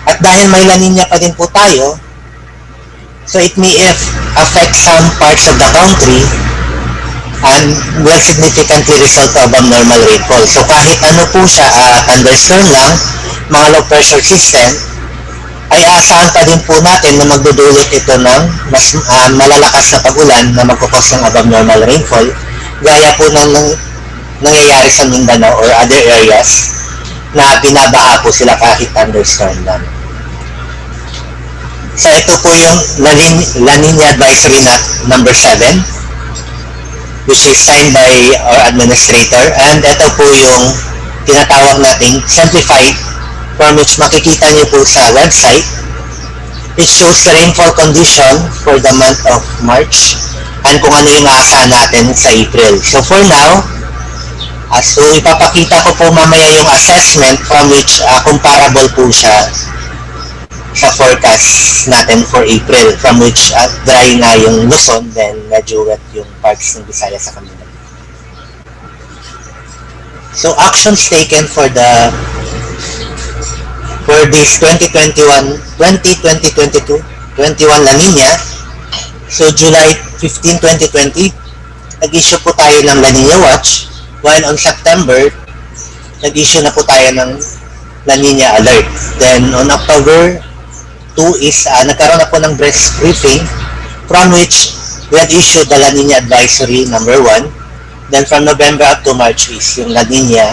At dahil may La Nina pa din po tayo, so it may affect some parts of the country and will significantly result to above-normal rainfall. So kahit ano po siya, thunderstorm lang, mga low pressure system, ay aasahan pa din po natin na magdudulot ito ng mas malalakas na pag-ulan na magkukos ng above-normal rainfall, gaya po ng nangyayari sa Mindanao or other areas na binabaha po sila kahit thunderstorm lang. So ito po yung La Nina Advisory number 7, which is signed by our administrator, and ito po yung tinatawag nating simplified, from which makikita niyo po sa website. It shows the rainfall condition for the month of March and kung ano yung aasahan natin sa April. So for now, so ipapakita ko po mamaya yung assessment from which comparable po siya sa forecast natin for April, from which dry na yung Luzon, then medyo wet yung parts ng Visayas sa Mindanao. So actions taken for this 2021, 2022, 21 La Nina. So July 15, 2020, nag-issue po tayo ng La Nina Watch, while on September, nag-issue na po tayo ng La Nina Alert. Then on October 2 is nagkaroon na po ng press briefing, from which we had issued the La Nina Advisory number 1. Then from November up to March is yung La Nina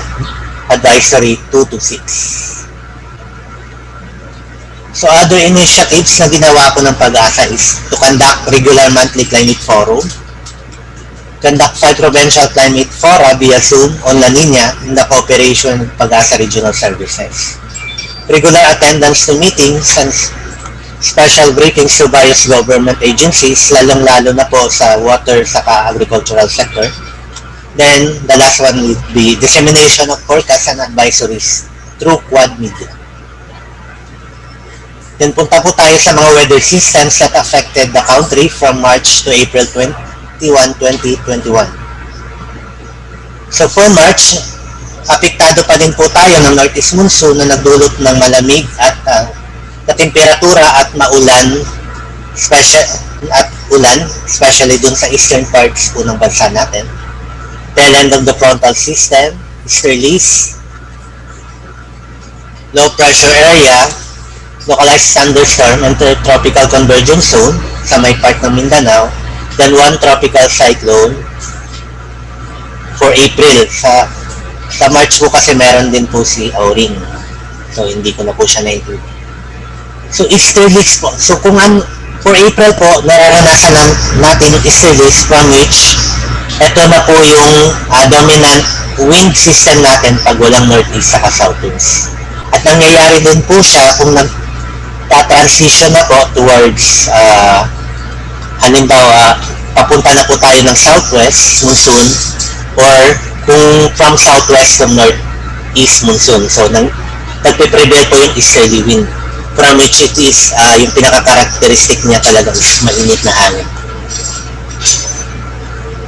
Advisory 2 to 6. So other initiatives na ginawa ko ng PAGASA is to conduct regular monthly climate forum, conduct 5 provincial climate fora via Zoom on La Nina in the cooperation with PAGASA Regional Services, regular attendance to meetings and special briefings to various government agencies, lalong-lalo na po sa water saka agricultural sector. Then, the last one would be dissemination of forecasts and advisories through quad media. Then, punta po tayo sa mga weather systems that affected the country from March to April 21, 2021. So, for March, apektado pa din po tayo ng northeast monsoon na nagdulot ng malamig at na temperatura at maulan, especially dun sa eastern parts po ng bansa natin. Tail end of the frontal system, easterlies, low pressure area, localized thunderstorm, intertropical convergence zone sa may part ng Mindanao, then one tropical cyclone for April. Sa March po kasi meron din po si Auring. So hindi ko na po siya na-include. So easterlies po. So kung for April po, nararanasan natin yung easterlies, from which ito na po yung dominant wind system natin pag walang northeast saka southeast. At nangyayari din po siya kung nagta-transition na po towards halimbawa papunta na po tayo ng southwest monsoon, or kung from southwest to northeast monsoon. So nagpe-prevail po yung easterly wind, from which it is yung pinaka-characteristic niya talaga is mainit na hangin.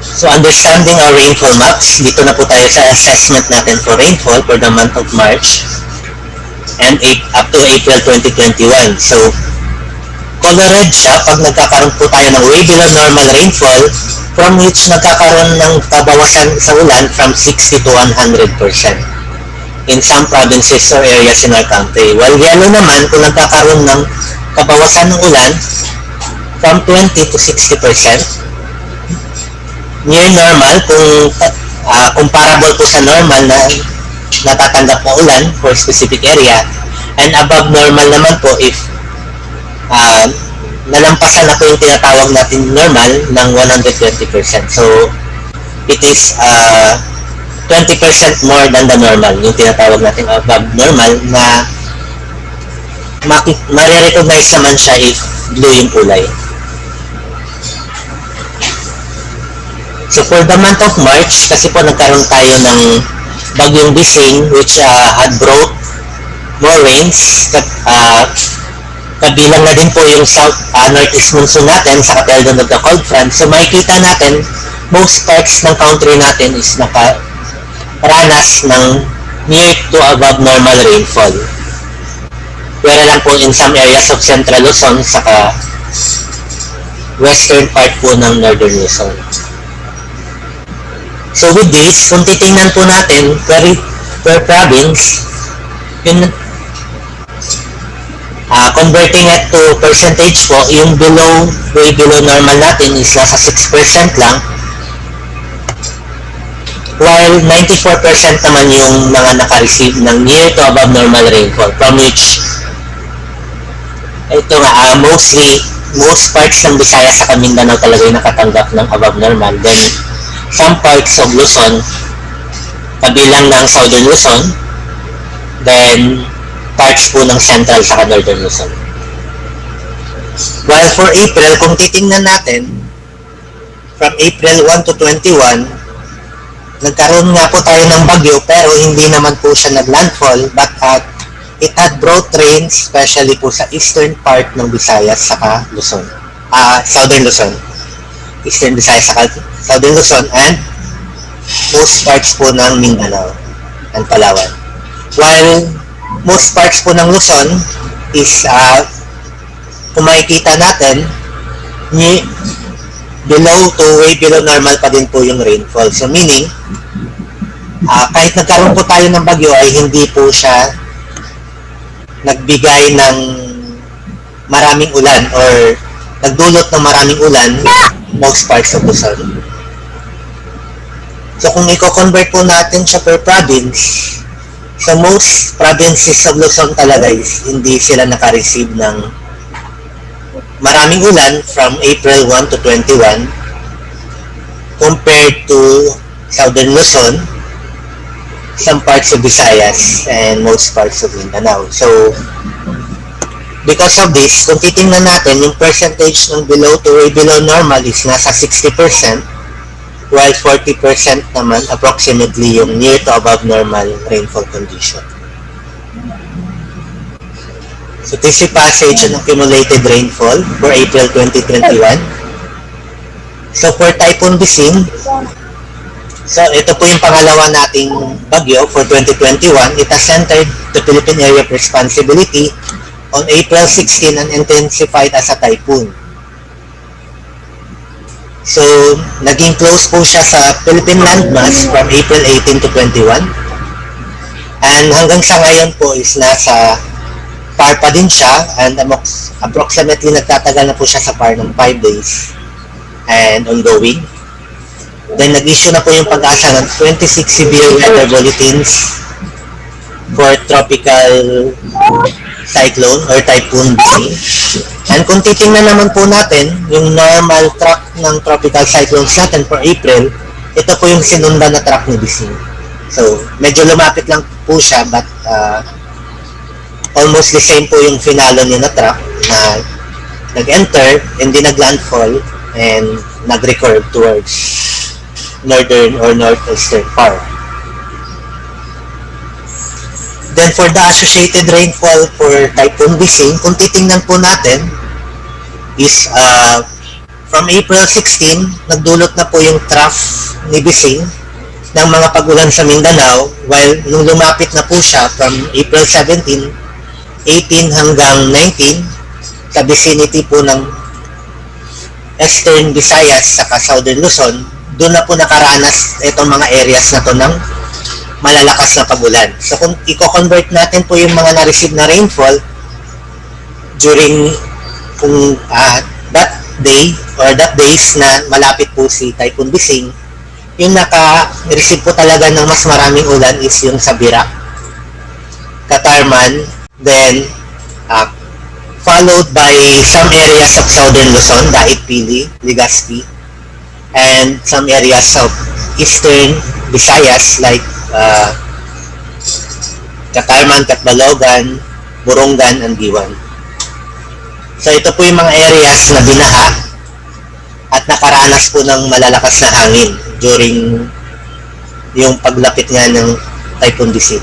So understanding our rainfall maps, dito na po tayo sa assessment natin for rainfall for the month of March and up to April 2021. So color red siya pag nagkakaroon po tayo ng way below normal rainfall, from which nagkakaroon ng kabawasan sa ulan from 60 to 100% in some provinces or areas in our country. While yellow naman, kung nagkakaroon ng kabawasan ng ulan from 20 to 60%, near normal, kung comparable po sa normal na natatanggap na ulan for specific area, and above normal naman po if nalampasan na po yung tinatawag natin normal ng 120%. So, it is 20% more than the normal, yung tinatawag natin above normal, na marirecognize naman siya if blue yung kulay. So for the month of March, kasi po nagkaroon tayo ng bagyong Bising which had brought more rains. Kabilang na din po yung northeast monsoon natin sa kabilang ng the cold front. So makikita natin, most parts ng country natin is nakaranas ng near to above normal rainfall. Pero lang po in some areas of Central Luzon saka western part po ng Northern Luzon. So with this, kung titingnan po natin per province, yun, converting it to percentage po, yung way below normal natin is nasa 6% lang, while 94% naman yung mga naka-receive ng near to above normal rainfall, from which ito nga, most parts ng Visayas sa Mindanao talaga yung nakatanggap ng above normal. Then some parts of Luzon, kabilang ng Southern Luzon, then parts po ng Central sa Northern Luzon. While for April, kung titingnan natin, from April 1 to 21, nagkaroon nga po tayo ng bagyo pero hindi naman po siya naglandfall, but it had brought rains, especially po sa eastern part ng Visayas saka Luzon. Southern Luzon. Eastern Visayas saka Southern Luzon and most parts po ng Mindanao and Palawan. While most parts po ng Luzon is kung makikita natin below to way below normal pa din po yung rainfall. So meaning kahit nagkaroon po tayo ng bagyo ay hindi po siya nagbigay ng maraming ulan or nagdulot ng maraming ulan most parts of Luzon. So kung i-convert po natin siya per province, so most provinces of Luzon talaga is hindi sila naka-receive ng maraming ulan from April 1 to 21 compared to Southern Luzon, some parts of Visayas, and most parts of Mindanao. So because of this, kung titingnan natin, yung percentage ng below to way below normal is nasa 60%, while 40% naman approximately yung near to above normal rainfall condition. So this is passage ng accumulated rainfall for April 2021. So for Typhoon Bising, so ito po yung pangalawa nating bagyo for 2021. It has entered the Philippine Area of Responsibility on April 16 and intensified as a typhoon. So, naging close po siya sa Philippine landmass from April 18 to 21. And hanggang sa ngayon po is nasa PAR pa din siya, and approximately nagtatagal na po siya sa PAR ng 5 days and ongoing. Then nag-issue na po yung Pag-asa ng 26 severe weather bulletins for tropical cyclone or typhoon Bising. And kung titingnan naman po natin yung normal track ng tropical cyclones natin for April, ito po yung sinundan na track ni Bising. So medyo lumapit lang po siya, but almost the same po yung finalo niya na track na nag-enter, hindi nag-landfall, and nag-recurve towards northern or northeastern part. Then for the associated rainfall for Typhoon Bising, kung titingnan po natin, is from April 16, nagdulot na po yung trough ni Bising ng mga pag-ulan sa Mindanao, while nung lumapit na po siya from April 17, 18 hanggang 19, sa vicinity po ng Eastern Visayas saka Southern Luzon, doon na po nakaranas itong mga areas na to ng malalakas na pag-ulan. So kung i-convert natin po yung mga na-receive na rainfall during that day or that days na malapit po si Typhoon Bising, yung naka-receive po talaga ng mas maraming ulan is yung sa Birac, Catarman, then followed by some areas of Southern Luzon, Daig Pili, Legazpi, and some areas of Eastern Visayas like Catarman, Catbalogan, Borongan, and Diwan. So ito po yung mga areas na binaha at nakaranas po ng malalakas na hangin during yung paglapit nga ng Typhoon Dising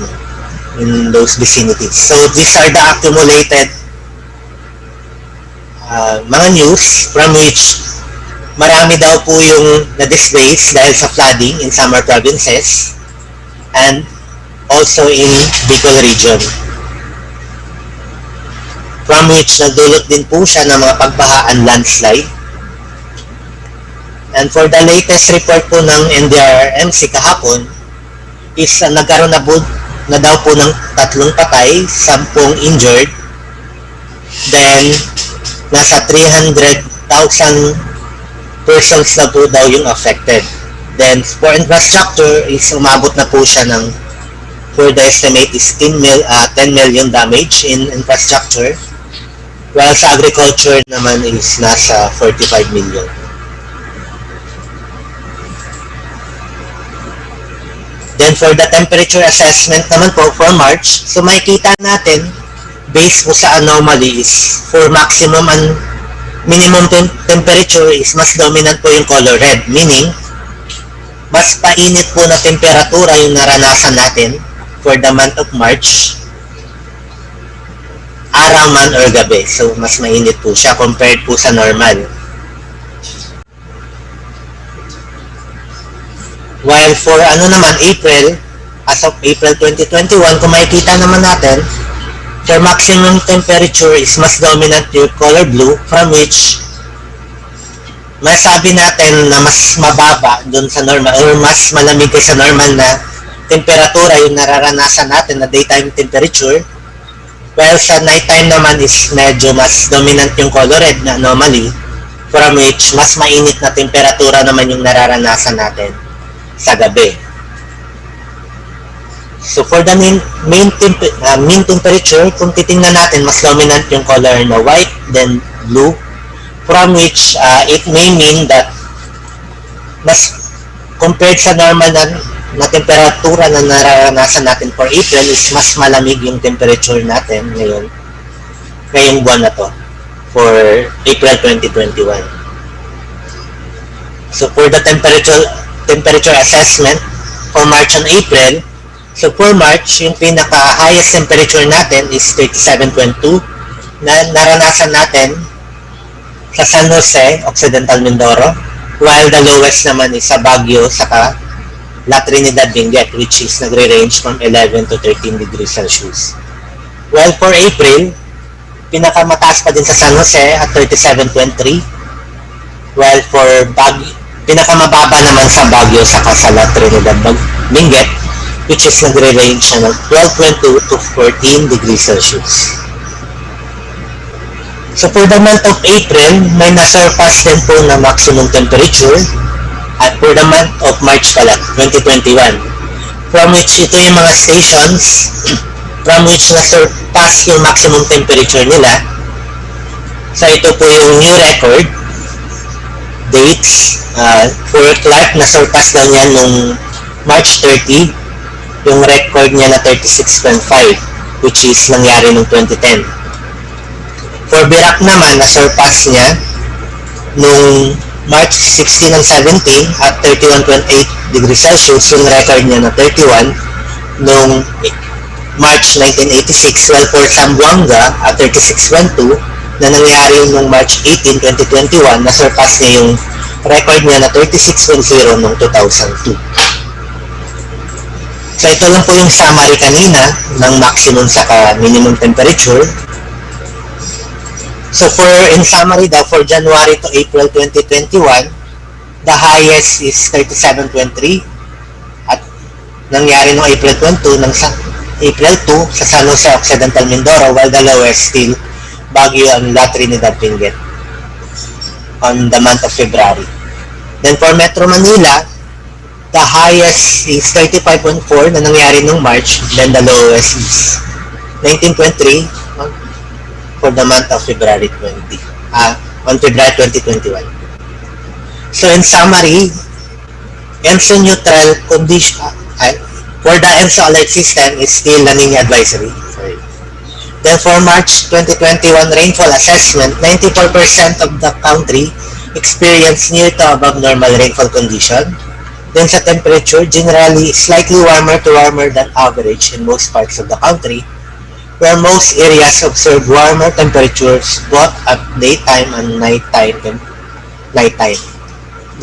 in those vicinities. So these are the accumulated mga news from which marami daw po yung na-displace dahil sa flooding in summer provinces and also in Bicol region, from which nagdulot din po siya ng mga pagbaha and landslide. And for the latest report po ng NDRRMC kahapon is nagkaroon na daw po ng 3 patay, 10 injured, then nasa 300,000 persons na po daw yung affected. Then for infrastructure is umabot na po siya ng, for the estimate is 10 million damage in infrastructure, while sa agriculture naman is nasa 45 million. Then for the temperature assessment naman po for March, so makikita natin based po sa anomaly is for maximum and minimum temperature is mas dominant po yung color red, meaning mas painit po na temperatura yung naranasan natin for the month of March, araw man or gabi. So mas mainit po siya compared po sa normal. While for April, as of April 2021, kung makikita naman natin, for maximum temperature is mas dominant yung color blue, from which masabi natin na mas mababa dun sa normal or mas malamig sa normal na temperatura yung nararanasan natin na daytime temperature, while sa nighttime naman is medyo mas dominant yung color red na anomaly, from which mas mainit na temperatura naman yung nararanasan natin sa gabi. So for the mean temperature, kung titingnan natin, mas dominant yung color na white then blue, from which it may mean that mas compared sa normal na temperatura na nararanasan natin for April is mas malamig yung temperature natin ngayong buwan na to for April 2021. So for the temperature assessment for March and April, so for March, yung pinaka-highest temperature natin is 37.2 na naranasan natin sa San Jose, Occidental Mindoro, while the lowest naman is sa Baguio, saka La Trinidad, Benguet, which is nagre-range from 11 to 13 degrees Celsius. While for April, pinakamataas pa din sa San Jose at 37.3, while for Baguio, pinakamababa naman sa Baguio saka sa La Trinidad, Benguet, which is nagre-range siya ng 12.2 to 14 degrees Celsius. So for the month of April, may na-surpass din po na maximum temperature at for the month of March pala, 2021, from which ito yung mga stations from which na-surpass yung maximum temperature nila. So ito po yung new record dates. For Clark, na-surpass lang yan nung March 30, yung record niya na 36.5, which is nangyari nung 2010. For Birac naman, na-surpass niya nung March 16 and 17 at 31.8 degrees Celsius, yung record niya na 31 nung March 1986, while for Zamboanga at 36.2 na nangyari nung March 18, 2021, na-surpass niya yung record niya na 36.0 noong 2002. So ito lang po yung summary kanina ng maximum saka minimum temperature. So in summary daw, for January to April 2021, the highest is 37.3 at nangyari noong April 22 ng April 2 sa San Jose, Occidental Mindoro, while the lowest still Baguio and La Trinidad, Benguet on the month of February. Then for Metro Manila, the highest is 35.4 na nangyari nung March, then the lowest is 19.3 for the month of February 20, on February 2021. So in summary, ENSO neutral condition for the ENSO alert system is still La Nina advisory. Then for March 2021 rainfall assessment, 94% of the country experience near to above normal rainfall condition. Then sa temperature, generally slightly warmer to warmer than average in most parts of the country, where most areas observe warmer temperatures both at daytime and nighttime.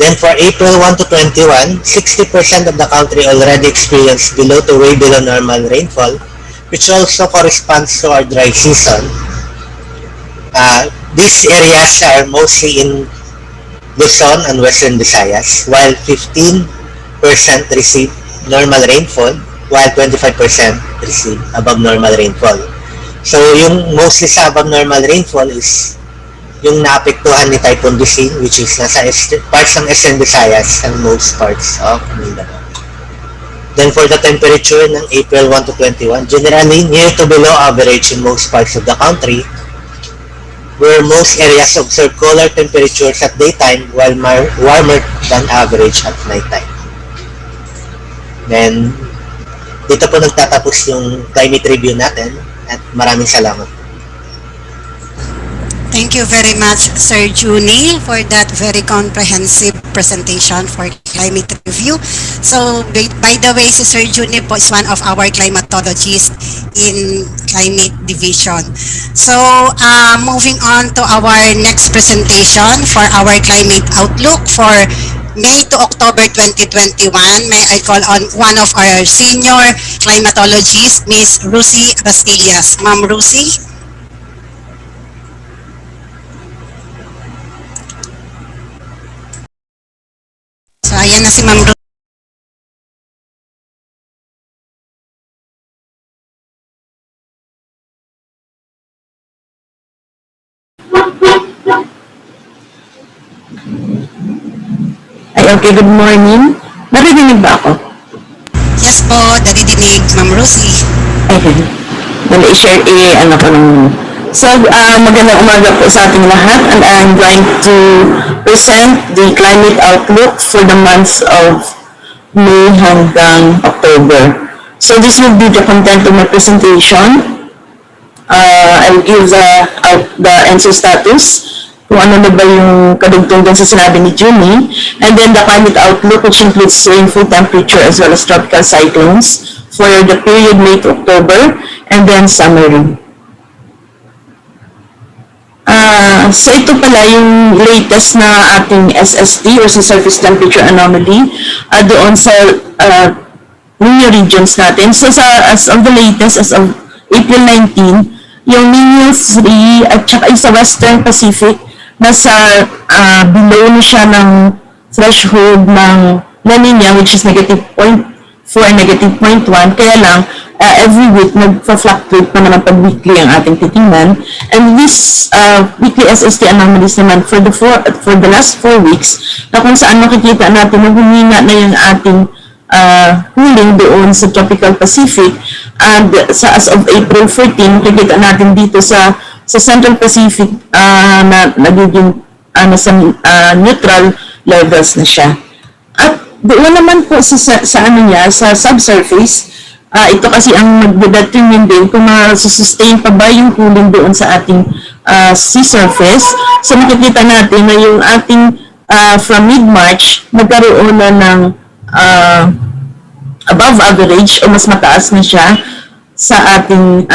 Then for April 1 to 21, 60% of the country already experienced below to way below normal rainfall, which also corresponds to our dry season. These areas are mostly in Luzon and Western Visayas, while 15% receive normal rainfall, while 25% receive above normal rainfall. So yung mostly sa above normal rainfall is yung naapektuhan ni Typhoon Bising, which is nasa parts ng Eastern Visayas and most parts of Mindanao. Then for the temperature ng April 1 to 21, generally near to below average in most parts of the country, where most areas observe cooler temperatures at daytime while warmer than average at nighttime. Then, dito po nagtatapos yung climate review natin at maraming salamat. Thank you very much, Sir Juni, for that very comprehensive presentation for climate review. So, by the way, si Sir Juni po is one of our climatologists in climate division. So, moving on to our next presentation for our climate outlook for May to October 2021, may I call on one of our senior climatologists, Ms. Rusi Bastillas. Ma'am Rusi? So, ayan na si Ma'am Rusi. Okay, good morning. Narinig ba ako? Yes po, narinig, Ma'am Rusi. Okay. i-share, ano ko ng... So, magandang umaga po sa ating lahat, and I'm going to present the climate outlook for the months of May hanggang October. So, this will be the content of my presentation. I'll give the ENSO status, kung ano na ba yung kadugtungan sa sinabi ni Juni, and then the climate outlook, which includes rainfall, temperature, as well as tropical cyclones for the period May to October, and then summary. So ito pala yung latest na ating SST or sa surface temperature anomaly doon sa Nino regions natin. So as of the latest, as of April 19, yung Nino 3 at saka sa Western Pacific, nasa below na siya ng threshold ng La Nina, which is negative 0.4, negative 0.1. Kaya lang, every week, nagpa-fluctuate pa naman pag weekly ang ating titingnan. And this weekly SST anomalies naman for the last 4 weeks, na kung saan makikita natin na humina na yung ating cooling doon sa tropical Pacific. And as of April 14, makikita natin dito sa Central Pacific na nagiging nasa neutral levels na siya. At doon naman po sa ano niya, sa subsurface, ito kasi ang mag-determine din kung sustain pa ba yung cooling doon sa ating sea surface. So makikita natin na yung ating from mid-March, nagkaroon na ng above average o mas mataas na siya sa ating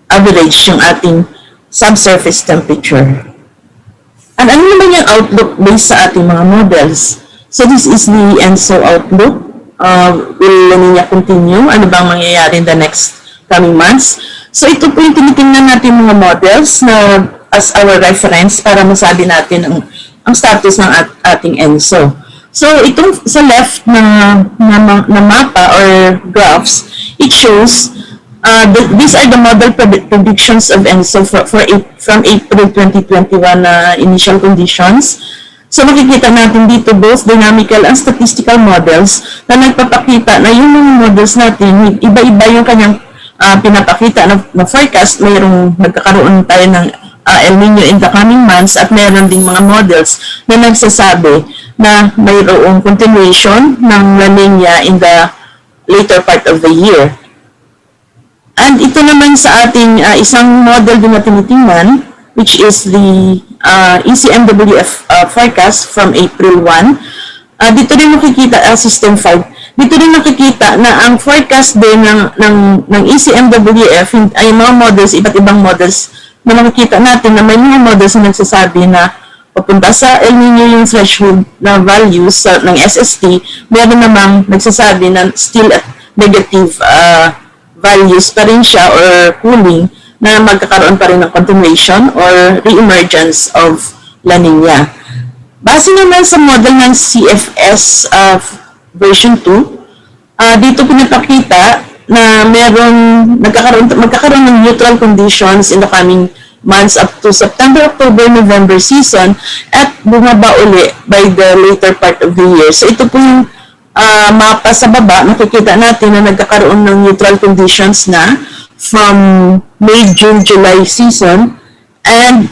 average, yung ating subsurface temperature. And ano naman yung outlook based sa ating mga models? So this is the ENSO outlook. Will La Nina continue? Ano bang mangyayari in the next coming months? So ito po yung tinitingnan natin mga models na as our reference para masabi natin ang status ng ating ENSO. So itong sa left na mapa or graphs, it shows these are the model predictions of ENSO from April 2021 initial conditions. So makikita natin dito both dynamical and statistical models na nagpapakita na yung mga models natin, iba-iba yung kanyang pinapakita na forecast. Mayroong nagkakaroon tayo ng El Nino in the coming months at mayroon ding mga models na nagsasabi na mayroong continuation ng La Nina in the later part of the year. And ito naman sa ating isang model din na tinitingnan, which is the ECMWF forecast from April 1. Dito rin makikita, System 5, dito rin nakikita na ang forecast din ng ECMWF ay mga models, iba't ibang models na makikita natin na may mga models na nagsasabi na papunta sa El Nino yung threshold na values ng SST, meron namang nagsasabi na still at negative values pa rin siya or cooling na magkakaroon pa rin ng continuation or re-emergence of La Nina. Base naman sa model ng CFS version 2, dito pinapakita na magkakaroon ng neutral conditions in the coming months up to September, October, November season at bumaba uli by the later part of the year. So ito po yung mapa sa baba, makikita natin na nagkakaroon ng neutral conditions na from May, June, July season, and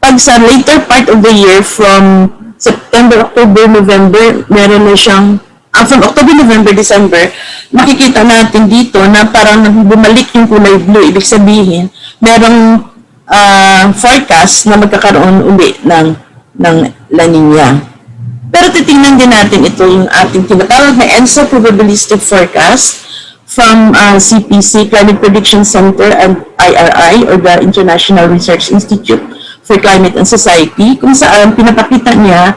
pag sa later part of the year from September, October, November, meron na siyang from October, November, December, makikita natin dito na parang bumalik yung kulay blue. Ibig sabihin, merong forecast na magkakaroon uli ng La Nina. Pero titingnan din natin ito yung ating tinatawag na ENSO probabilistic forecast from CPC, Climate Prediction Center, and IRI, or the International Research Institute for Climate and Society, kung saan pinapakita niya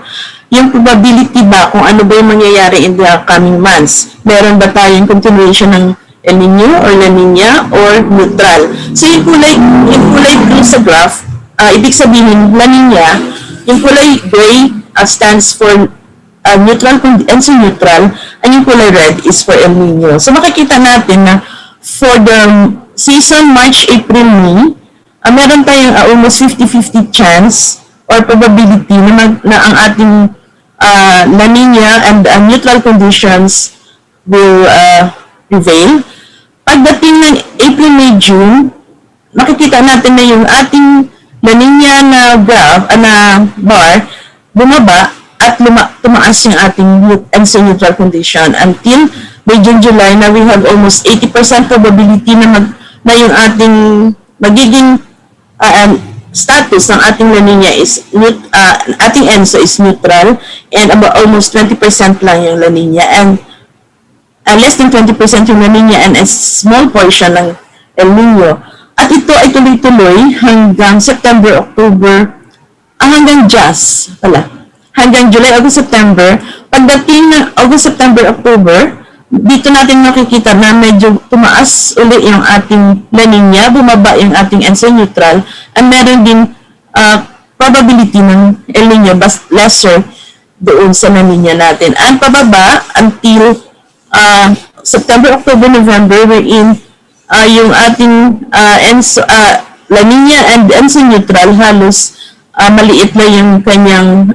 yung probability ba kung ano ba yung mangyayari in the coming months. Meron ba tayong continuation ng El Nino or La Nina or neutral? So yung kulay blue sa graph, ibig sabihin La Nina, yung kulay gray stands for neutral and neutral, and yung kulay red is for El Nino. So makikita natin na for the season March, April, May, meron tayong almost 50-50 chance or probability na ang ating La Nina and neutral conditions will prevail. Pagdating ng April, May, June, makikita natin na yung ating La Nina na graph, na bar, bumaba at tumaas yung ating neutral condition until May, June, July na we have almost 80% probability na yung ating magiging status ng ating La Nina is ating ENSO is neutral, and about almost 20% lang yung La Nina, and less than 20% yung La Nina, and a small portion ng El Nino. At ito ay tuloy-tuloy hanggang September, October, hanggang hanggang July, August, September. Pagdating ng August, September, October, dito natin makikita na medyo tumaas uli yung ating La Nina, bumaba yung ating ENSO neutral, and meron din probability ng El Nino lesser doon sa La Nina natin. And pababa until September, October, November, wherein yung ating La Nina and ENSO neutral halos maliit na yung kanyang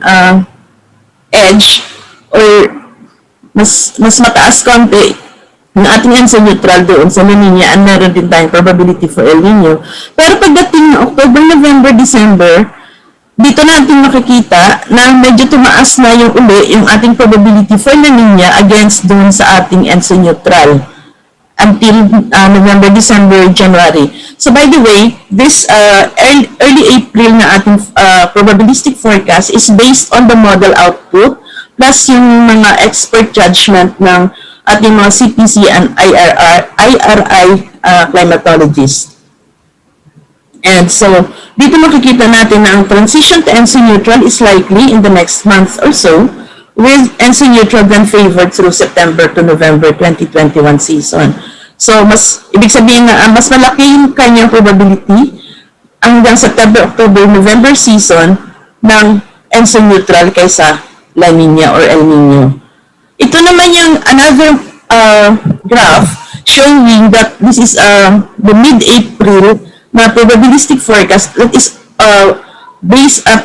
edge, or mas mataas konti ng ating ENSO neutral doon sa La Nina, and meron din tayong probability for El Nino. Pero pagdating ng October, November, December, dito natin makikita na medyo tumaas na yung ating probability for La Nina against doon sa ating ENSO neutral until November, December, January. So by the way, this early April na ating probabilistic forecast is based on the model output plus yung mga expert judgment ng ating mga CPC and IRI climatologists. And so, dito makikita natin na ang transition to ENSO neutral is likely in the next month or so, with ENSO neutral then favored through September to November 2021 season. So, ibig sabihin na mas malaki yung kanyang probability hanggang September, October, November season ng ENSO neutral kaysa La Nina or El Nino. Ito naman yung another graph showing that this is the mid-April na probabilistic forecast that is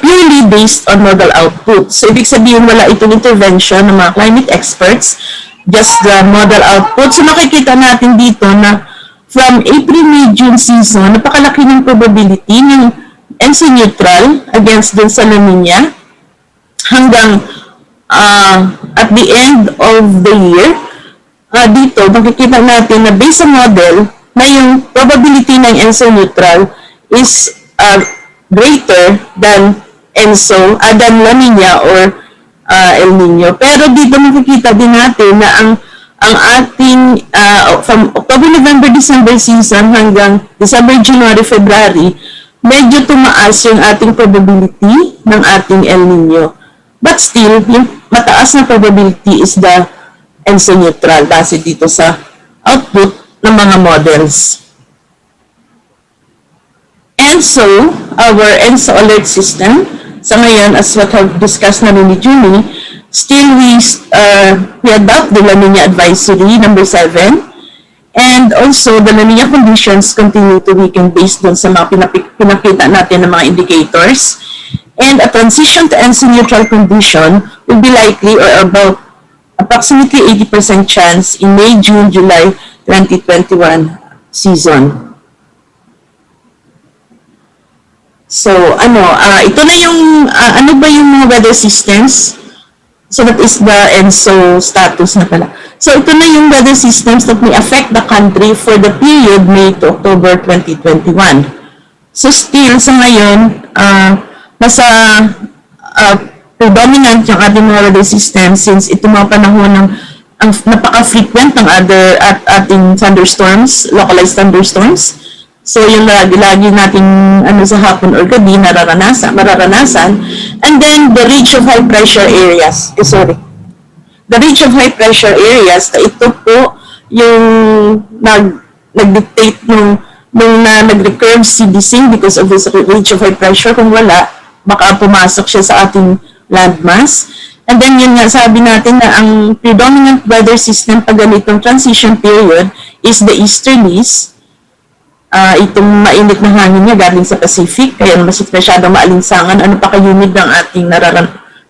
purely based on model output. So, ibig sabihin wala itong intervention ng mga climate experts, just the model output. So, makikita natin dito na from April, May, June season, napakalaki ng probability ng ENSO neutral against dun sa La Nina hanggang at the end of the year. Dito, makikita natin na based sa model na yung probability ng ENSO neutral is greater than ENSO, Adan La Nina or El Nino. Pero dito makikita din natin na ang ating from October, November, December season hanggang December, January, February, medyo tumaas yung ating probability ng ating El Nino. But still, yung mataas na probability is the ENSO neutral base dito sa output ng mga models. ENSO, our ENSO alert system, sa ngayon, as what I've discussed na ni Julie, still we adopt the La Nina Advisory number 7, and also the La Nina conditions continue to weaken based on sa mga pinakita natin ng mga indicators, and a transition to ENSO neutral condition will be likely or about approximately 80% chance in May, June, July 2021 season. So, ito na yung, ano ba yung mga weather systems? So, that is the ENSO status na pala. So, ito na yung weather systems that may affect the country for the period May to October 2021. So, still, sa ngayon, nasa predominant yung ating mga weather systems since ito mga panahon ng napaka-frequent ng ating thunderstorms, localized thunderstorms. So, yung lagi nating sa hapon or gabi mararanasan. And then, the ridge of high pressure areas. The ridge of high pressure areas, ito po yung nag-dictate nung nag-recurve si Bising because of this ridge of high pressure. Kung wala, baka pumasok siya sa ating landmass. And then, yun nga, sabi natin na ang predominant weather system pag ganitong transition period is the easterlies. Itong mainit na hangin niya galing sa Pacific, kaya mas masyadong maalinsangan, ano pa ka-humid ng ating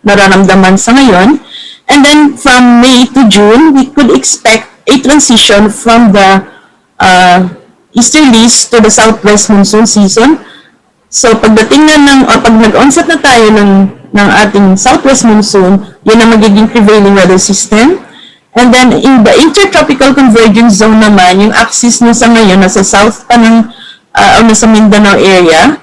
nararamdaman sa ngayon. And then, from May to June, we could expect a transition from the easterlies to the southwest monsoon season. So, pagdating na pag nag-onset na tayo ng ating southwest monsoon, yun ang magiging prevailing weather system. And then, in the intertropical convergence zone naman, yung axis niya sa ngayon, nasa south pa ng, nasa Mindanao area.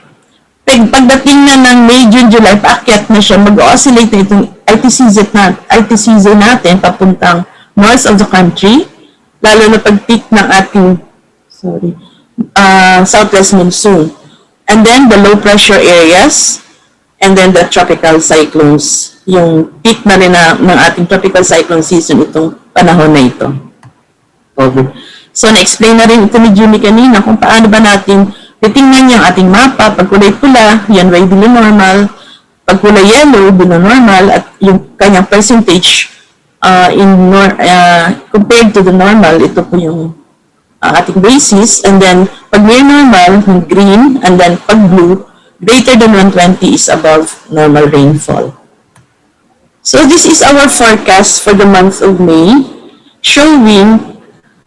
Pagdating na ng May, June, July, paakyat na siya, mag-oscillate na itong ITCZ natin, papuntang north of the country, lalo na pag-peak ng ating, southwest monsoon. And then, the low pressure areas, and then the tropical cyclones. Yung peak na rin ng ating tropical cyclone season itong panahon na ito. Okay. So, na-explain na rin ito ni Jimmy kanina kung paano ba natin titingnan yung ating mapa. Pag kulay pula, yan ay below normal. Pag kulay yellow, below normal. At yung kanyang percentage compared to the normal, ito po yung ating basis. And then, pag near normal, yung green. And then, pag blue, greater than 120 is above normal rainfall. So, this is our forecast for the month of May, showing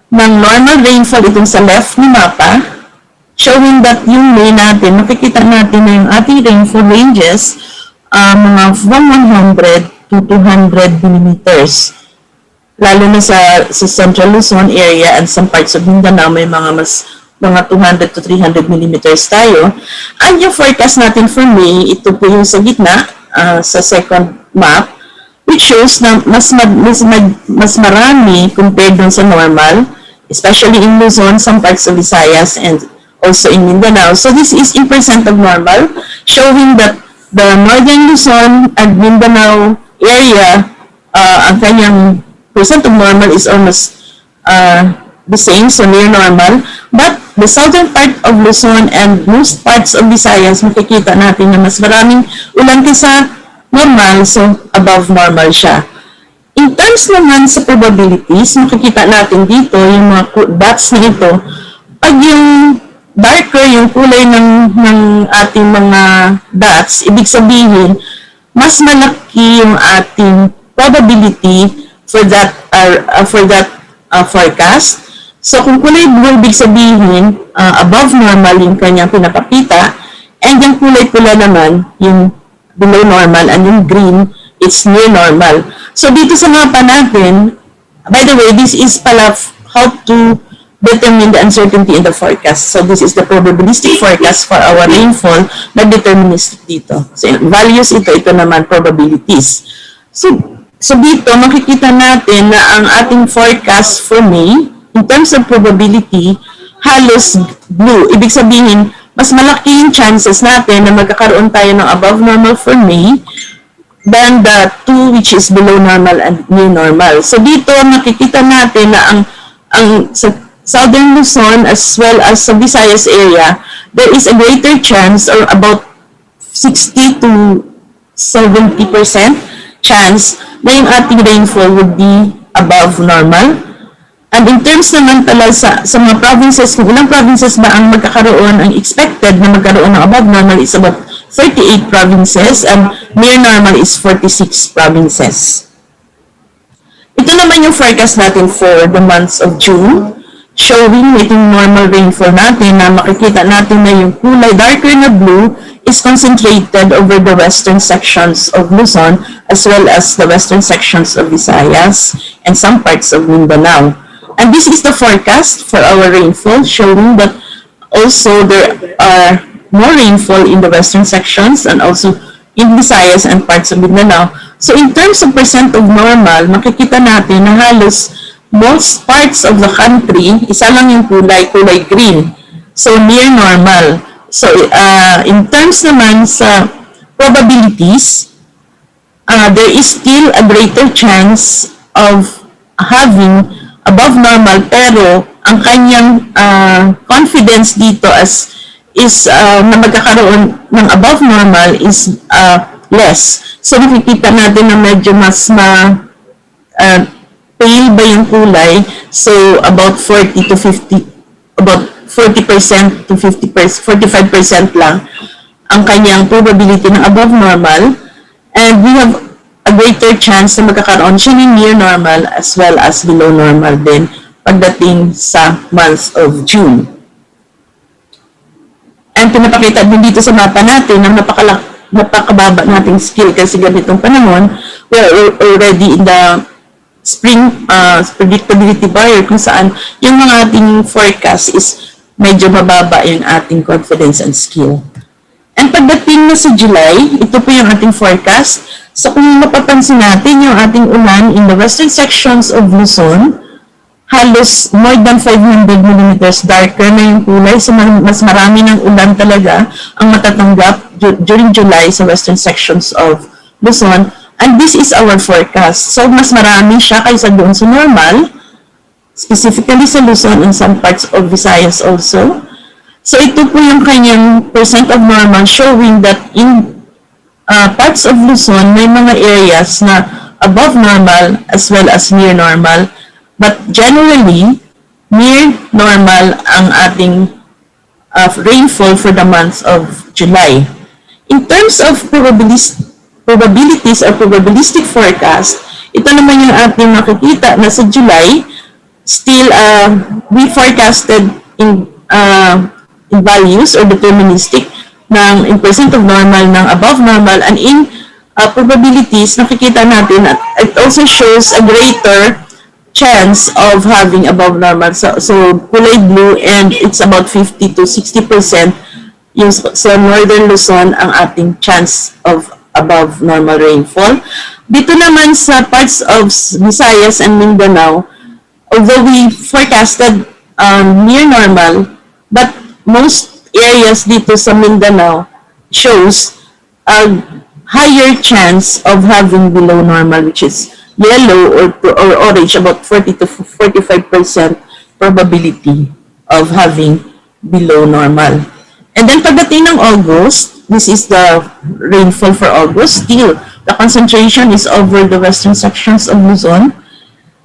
ng normal rainfall itong sa left ni mapa, showing that yung May natin, makikita natin na yung ating rainfall ranges, mga from 100 to 200 millimeters. Lalo na sa Central Luzon area and some parts of Mindanao, may mga 200 to 300 millimeters tayo. And yung forecast natin for May, ito po yung sa gitna, sa second map, which shows na mas marami compared dun sa normal, especially in Luzon, some parts of Visayas, and also in Mindanao. So this is in percent of normal, showing that the northern Luzon and Mindanao area, ang kanyang percent of normal is almost the same, so near normal. But the southern part of Luzon and most parts of Visayas, makikita natin na mas maraming ulan kaysa normal, so above normal siya. In terms naman sa probabilities, makikita natin dito yung mga dots na ito. Pag yung darker yung kulay ng ating mga dots, ibig sabihin, mas malaki yung ating probability for that forecast. So kung kulay blue, ibig sabihin, above normal yung kanyang pinapakita, and yung kulay pula naman, yung below normal, and yung green, it's near normal. So, dito sa mapa natin, by the way, this is pala how to determine the uncertainty in the forecast. So this is the probabilistic forecast for our rainfall na deterministic dito. So values ito naman probabilities. So dito makikita natin na ang ating forecast for May, in terms of probability, halos blue. Ibig sabihin, mas malaki yung chances natin na magkakaroon tayo ng above normal for May than the two which is below normal and near normal. So dito nakikita natin na ang sa Southern Luzon as well as sa Visayas area, there is a greater chance or about 60 to 70% chance na yung ating rainfall would be above normal. And in terms naman pala sa mga provinces, kung ilang provinces ba ang magkakaroon, ang expected na magkaroon ng above normal is about 38 provinces and near normal is 46 provinces. Ito naman yung forecast natin for the months of June, showing itong normal rainfall natin na makikita natin na yung kulay darker na blue is concentrated over the western sections of Luzon as well as the western sections of Visayas and some parts of Mindanao. And this is the forecast for our rainfall, showing that also there are more rainfall in the western sections and also in Visayas and parts of Mindanao. So in terms of percent of normal, makikita natin na halos most parts of the country, isa lang yung kulay green. So near normal. So in terms naman sa probabilities, there is still a greater chance of having above normal, pero ang kanyang confidence dito is na magkakaroon ng above normal is less. So makikita natin na medyo mas pale ba yung kulay, so about 40 to 50, about 40% to 50%, 45% lang ang kanyang probability ng above normal, and we have a greater chance na magkakaroon siya ng near normal as well as below normal din pagdating sa month of June. And pinapakita din dito sa mapa natin ang napakababa nating skill kasi ganitong panahon, we are already in the spring predictability barrier kung saan yung mga ating forecast is medyo mababa yung ating confidence and skill. And pagdating na sa July, ito po yung ating forecast. So kung mapapansin natin yung ating ulan in the western sections of Luzon, halos more than 500 millimeters darker na yung kulay. So mas marami ng ulan talaga ang matatanggap during July sa western sections of Luzon. And this is our forecast. So mas marami siya kaysa doon sa normal, specifically sa Luzon and some parts of Visayas also. So ito po yung kanyang percent of normal, showing that in parts of Luzon, may mga areas na above normal as well as near normal. But generally, near normal ang ating rainfall for the months of July. In terms of probabilities or probabilistic forecast, ito naman yung ating makikita na sa July, still we forecasted in values or deterministic ng in percent of normal, ng above normal, and in probabilities, nakikita natin at it also shows a greater chance of having above normal. So kulay blue, and it's about 50 to 60% yung sa Northern Luzon ang ating chance of above normal rainfall. Dito naman sa parts of Visayas and Mindanao, although we forecasted near normal, but most areas dito sa Mindanao shows a higher chance of having below normal, which is yellow or orange, about 40 to 45% probability of having below normal. And then pagdating ng August, this is the rainfall for August. Still, the concentration is over the western sections of Luzon,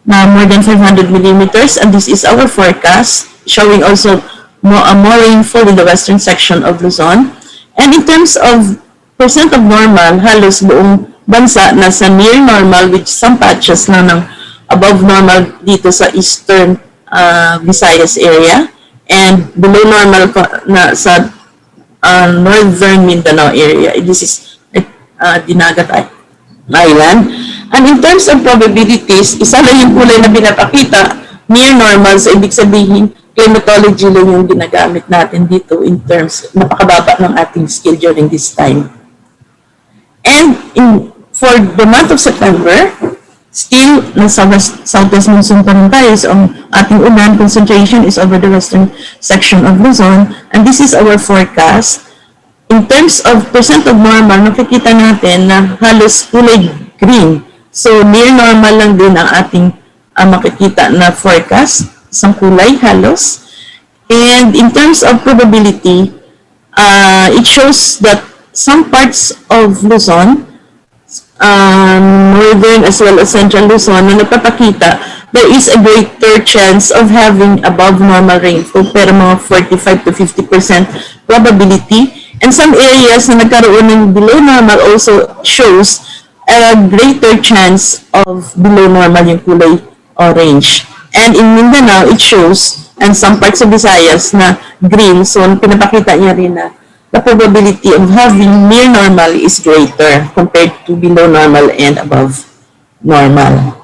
na more than 500 millimeters, and this is our forecast, showing also more rainfall in the western section of Luzon. And in terms of percent of normal, halos buong bansa nasa near normal with some patches lang ng above normal dito sa eastern Visayas area, and below normal na sa northern Mindanao area. This is Dinagat Island. And in terms of probabilities, isa lang yung kulay na pinapakita, near normal, so ibig sabihin climatology lang yung ginagamit natin dito in terms, napakababa ng ating skill during this time. And for the month of September, still, nasa southwest monsoon pa rin tayo. So, ang ating ulan concentration is over the western section of Luzon. And this is our forecast. In terms of percent of normal, nakikita natin na halos kulay green. So, near normal lang din ang ating makikita na forecast. Isang kulay halos. And in terms of probability, it shows that some parts of Luzon, northern as well as central Luzon, na nagpapakita there is a greater chance of having above normal rainfall, pero mga 45 to 50% probability. And some areas na nagkaroon ng below normal also shows a greater chance of below normal yung kulay orange. And in Mindanao, it shows, and some parts of Visayas na green, so pinapakita niya rin na the probability of having near normal is greater compared to below normal and above normal.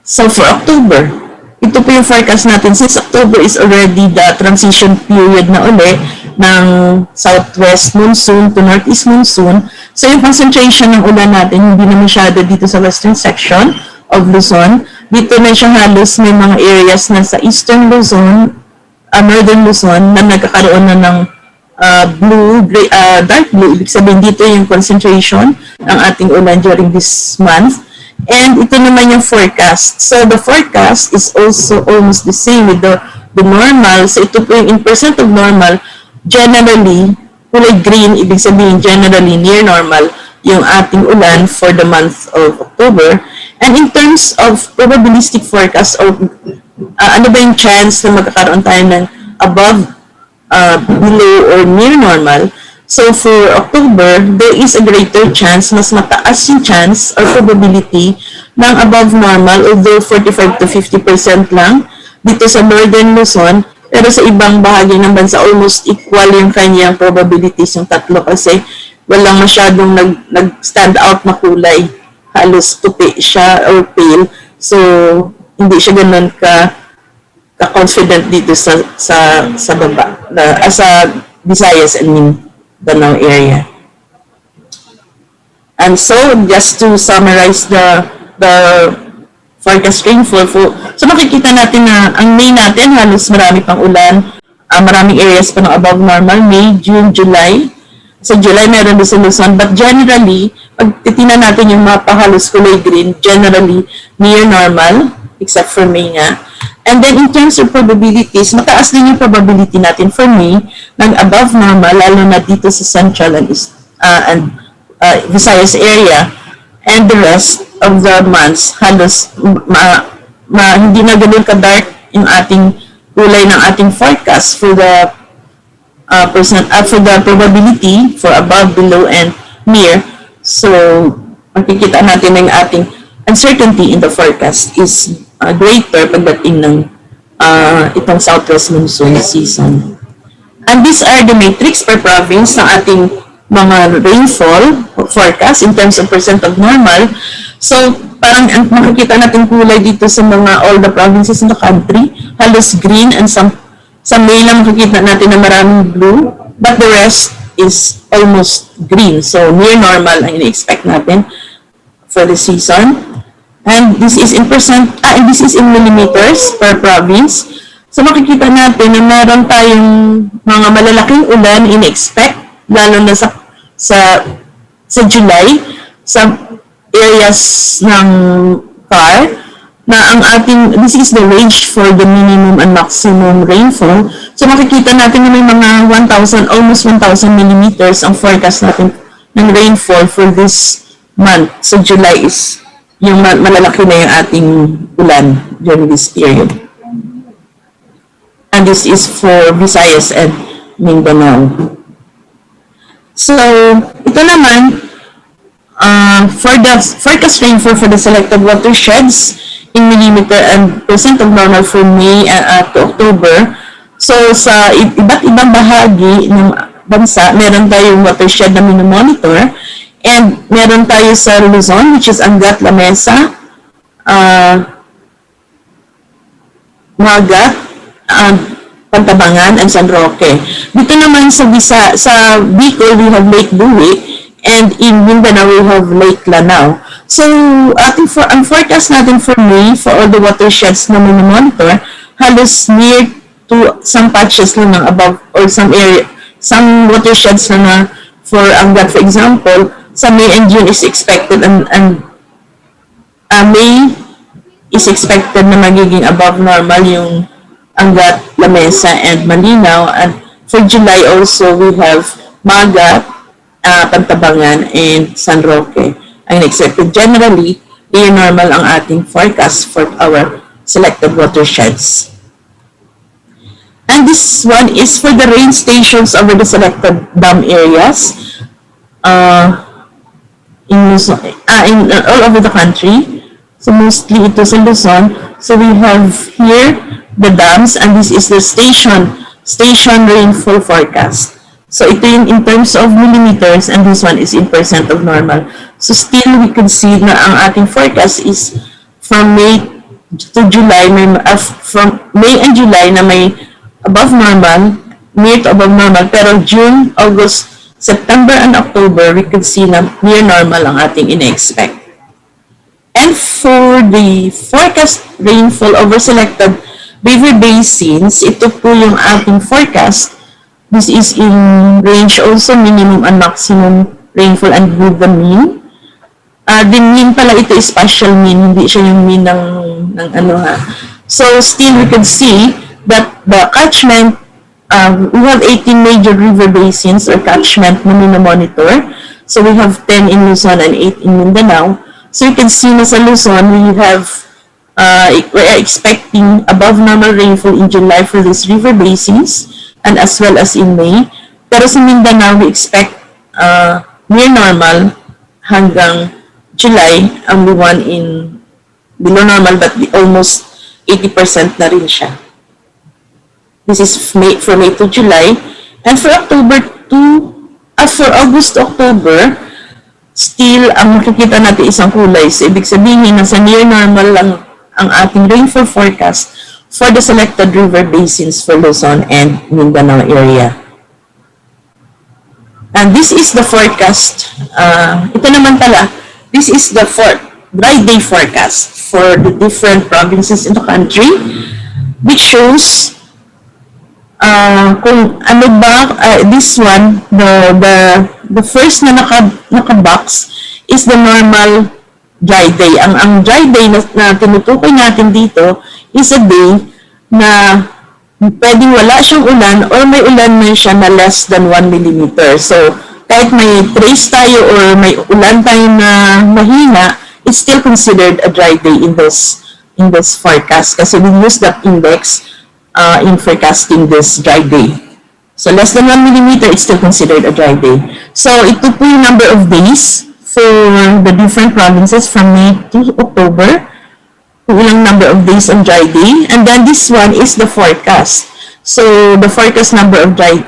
So for October, ito po yung forecast natin. Since October is already the transition period na uli ng southwest monsoon to northeast monsoon, so yung concentration ng ulan natin hindi na masyado dito sa western section of Luzon. Dito na siya halos may mga areas na sa eastern Luzon, northern Luzon na nagkakaroon na ng blue, gray, dark blue. Ibig sabihin dito yung concentration ng ating ulan during this month. And ito naman yung forecast. So the forecast is also almost the same with the normal. So ito po yung in percent of normal, generally, kulay green, ibig sabihin generally near normal yung ating ulan for the month of October. And in terms of probabilistic forecast, or ano ba yung chance na magkakaroon tayo ng above, below, or near normal. So for October, there is a greater chance, mas mataas yung chance or probability ng above normal, although 45 to 50% lang dito sa northern Luzon, pero sa ibang bahagi ng bansa almost equal yung kanyang probabilities yung tatlo kasi walang masyadong nag-stand out na kulay. Halos puti siya or pale. So hindi siya ganun ka-confident dito sa baba, sa Visayas and Mindanao area. And so, just to summarize the forecast rainfall, so makikita natin na ang May natin, halos marami pang ulan, maraming areas pa ng above normal, May, June, July. Sa July, meron din sa Luzon, but generally, pag titingnan natin yung mapa, halos kulay green, generally near normal, except for May nga. And then in terms of probabilities, mataas din yung probability natin for May ng above normal, lalo na dito sa Central and Visayas area. And the rest of the months, halos hindi na ganun ka-dark yung ating kulay ng ating forecast for the for the probability for above, below, and near. So, makikita natin na yung ating uncertainty in the forecast is greater pagdating ng itong southwest monsoon season. And these are the matrix per province ng ating mga rainfall forecast in terms of percent of normal. So, parang makikita natin kulay dito sa all the provinces in the country, halos green, and some May lang makikita natin na maraming blue, but the rest is almost green. So, near normal ang ini-expect natin for the season. And this is in and this is in millimeters per province. So, makikita natin na meron tayong mga malalaking ulan ini-expect, lalo na sa July, sa areas ng CAR, na ang ating, this is the range for the minimum and maximum rainfall. So makikita natin na may mga 1,000, almost 1,000 millimeters ang forecast natin ng rainfall for this month. So July is yung malalaki na yung ating ulan during this period. And this is for Visayas and Mindanao. So ito naman, for the forecast rainfall for the selected watersheds in millimeter and percent of normal from May to October. So, sa iba't ibang bahagi ng bansa, meron tayong watershed na minomonitor, and meron tayo sa Luzon, which is Angat, Lamesa, Magat, Pantabangan and San Roque. Dito naman sa Bicol, we have Lake Buhi, and in Mindanao, we have Lake Lanao. So, ang forecast natin for May, for all the watersheds na may monitor, halos near to some patches lang ng above, or some watersheds na for Angat, for example, sa May and June is expected, and May is expected na magiging above normal yung Angat, Lamesa, and Malinaw. And for July also, we have Magat, Pantabangan, and San Roque. Ang expected generally, near normal ang ating forecast for our selected watersheds. And this one is for the rain stations over the selected dam areas in all over the country. So mostly ito sa Luzon. So we have here the dams, and this is the station rainfall forecast. So ito yung in terms of millimeters, and this one is in percent of normal. So still we can see na ang ating forecast is from May to July, from May and July na may above normal, near to above normal, pero June, August, September, and October, we can see na near normal ang ating ina-expect. And for the forecast rainfall over selected river basins, ito po yung ating forecast. This is in range also, minimum and maximum rainfall, and with the mean. The mean pala ito is partial mean, hindi siya yung mean ng ano ha. So still we can see that the catchment, we have 18 major river basins or catchment na monitor. So we have 10 in Luzon and 8 in Mindanao. So you can see na sa Luzon, we are expecting above normal rainfall in July for these river basins, and as well as in May. Pero sa Mindanao, we expect near normal hanggang July, only one in below normal, but almost 80% na rin siya. This is for May to July. And for for August to October, still, ang makikita natin isang kulay. So, ibig sabihin, nasa near normal lang ang ating rainfall forecast for the selected river basins for Luzon and Mindanao area. And this is the forecast. Ito naman pala, this is the dry day forecast for the different provinces in the country, which shows kung ano ba, this one, the first na naka-box is the normal dry day. Ang dry day na tinutukoy natin dito is a day na pwedeng wala siyang ulan or may ulan man siya na less than 1 millimeter. So, kahit may trace tayo or may ulan tayo na mahina, it's still considered a dry day in this forecast kasi we use that index in forecasting this dry day. So, less than 1 millimeter, it's still considered a dry day. So, ito po yung number of days for the different provinces from May to October. Ilang number of days on dry day. And then this one is the forecast. So, the forecast number of dry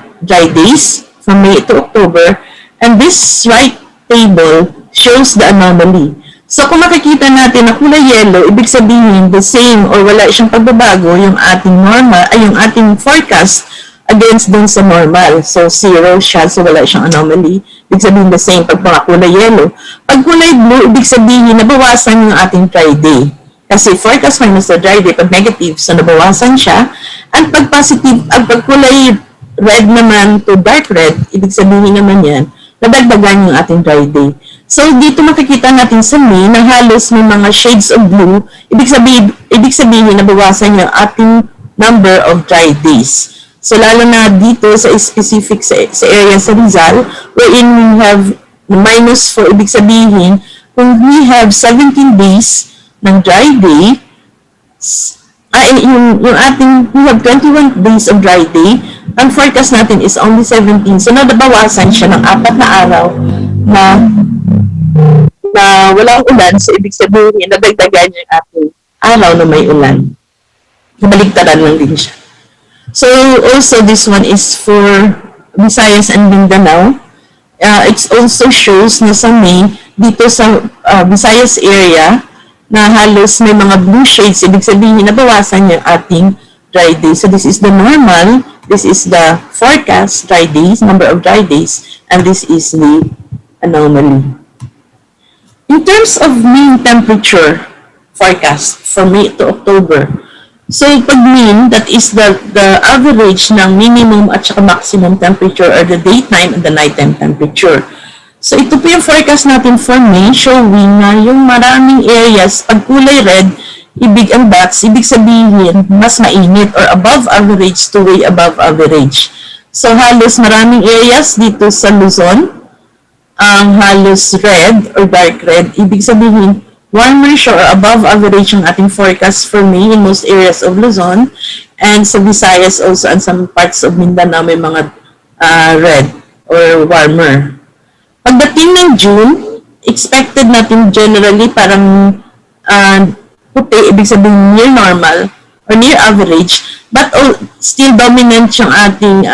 days from May to October. And this right table shows the anomaly. So, kung makikita natin na kulay yellow, ibig sabihin the same or wala siyang pagbabago yung ating normal, ay yung ating forecast against dun sa normal. So, 0 siya, so wala siyang anomaly. Ibig sabihin the same pag mga kulay yellow. Pag kulay blue, ibig sabihin nabawasan yung ating dry day. Kasi forecast minus the dry day, pag negative, so nabawasan siya. At pag positive, pag kulay red naman to dark red, ibig sabihin naman yan, nadagdagan yung ating dry day. So, dito makikita natin sa May na halos may mga shades of blue, ibig sabihin nabawasan yung ating number of dry days. So, lalo na dito sa specific sa area sa Rizal, wherein we have minus 4, ibig sabihin, kung we have 17 days ng dry day, yung ating, we have 21 days of dry day, ang forecast natin is only 17. So, nabawasan siya ng 4 na araw na walang ulan. So, ibig sabihin, nadagdagan yung ating araw na may ulan. Nabaligtaran lang din siya. So, also, this one is for Visayas and Mindanao. It also shows na sa May, dito sa Visayas area, na halos may mga blue shades, ibig sabihin nabawasan yung ating dry days. So this is the normal, this is the forecast dry days, number of dry days, and this is the anomaly. In terms of mean temperature forecast from May to October, so pag mean, that is the average ng minimum at saka maximum temperature or the daytime and the nighttime temperature. So ito po yung forecast natin for May, showing na yung maraming areas, pag kulay red, ang dots, ibig sabihin mas mainit or above average to way above average. So halos maraming areas dito sa Luzon, ang halos red or dark red, ibig sabihin warmer siya or above average ang ating forecast for May in most areas of Luzon, and sa Visayas also and some parts of Mindanao may mga red or warmer. Pagdating ng June, expected natin generally parang puti, ibig sabihin near normal or near average, but still dominant yung ating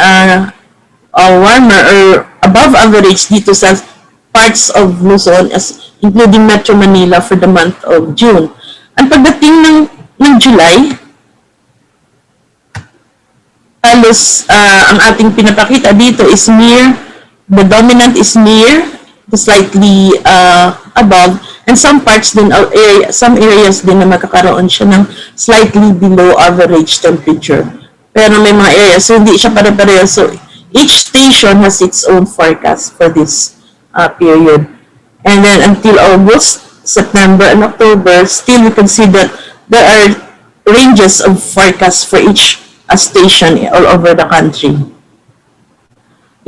warmer or above average dito sa parts of Luzon, as including Metro Manila for the month of June. Ang pagdating ng July, halos ang ating pinapakita dito is near, the dominant is near, slightly above, and some parts din, some areas din na magkakaroon siya ng slightly below average temperature. Pero may mga areas, so hindi siya pare-pareho. So each station has its own forecast for this period. And then until August, September, and October, still we can see that there are ranges of forecasts for each station all over the country.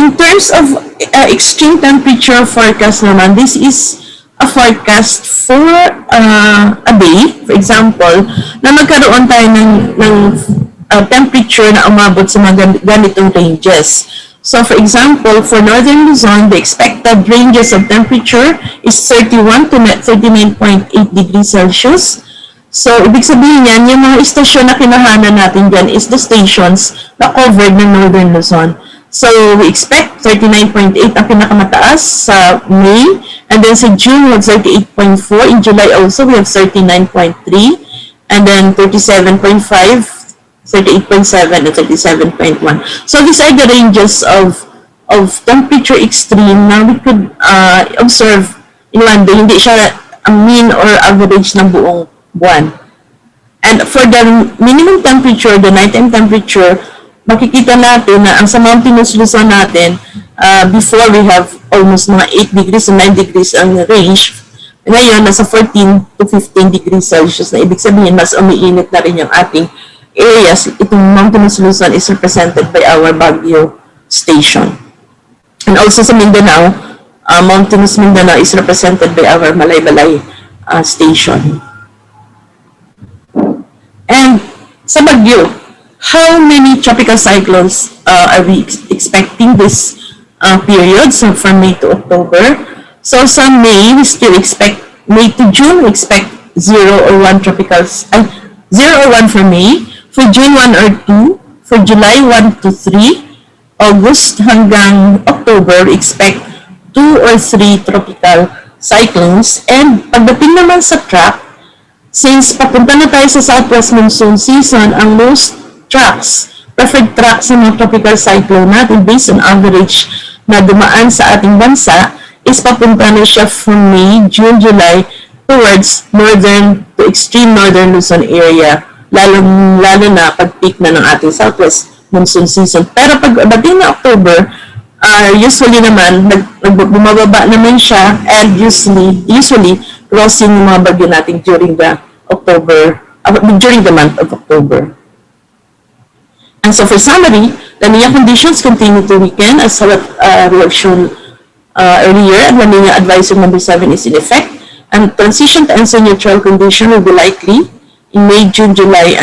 In terms of extreme temperature forecast naman, this is a forecast for a day, for example, na magkaroon tayo ng temperature na umabot sa mga ganitong ranges. So for example, for Northern Luzon, the expected ranges of temperature is 31 to 39.8 degrees Celsius. So ibig sabihin yan, yung mga istasyon na kinahanan natin dyan is the stations na covered ng Northern Luzon. So we expect 39.8 ang pinakamataas sa May, and then sa June we have 38.4, in July also we have 39.3, and then 37.5, 38.7 and 37.1. So these are the ranges of temperature extreme na we could observe in one day. Hindi siya ang mean or average ng buong buwan. And for the minimum temperature, the nighttime temperature, makikita natin na ang sa mountainous Luzon natin, before we have almost mga 8 degrees to 9 degrees ang range. Ngayon, nasa 14 to 15 degrees Celsius na ibig sabihin, mas umiinit na rin yung ating areas. Itong mountainous Luzon is represented by our Baguio station. And also sa Mindanao, mountainous Mindanao is represented by our Malaybalay station. And sa Baguio, how many tropical cyclones are we expecting this period, so from May to October? So sa May, we still expect, May to June, we expect 0 or 1 tropicals, 0 or 1 for May, for June 1 or 2, for July 1 to 3, August hanggang October, we expect 2 or 3 tropical cyclones. And pagdating naman sa track, since papunta na tayo sa southwest monsoon season, ang most tracks, preferred tracks sa mga tropical cyclone natin based on average na dumaan sa ating bansa is papunta na siya from May, June, July towards northern to extreme northern Luzon area, lalo na pag-peak na ng ating southwest monsoon season. Pero pagdating na October, usually naman, bumababa naman siya, and usually crossing yung mga bagyo natin during the month of October. And so for summary, La Nina conditions continue to weaken as we have shown earlier, and La Nina advisory number 7 is in effect, and transition to ENSO neutral condition will be likely in May, June, July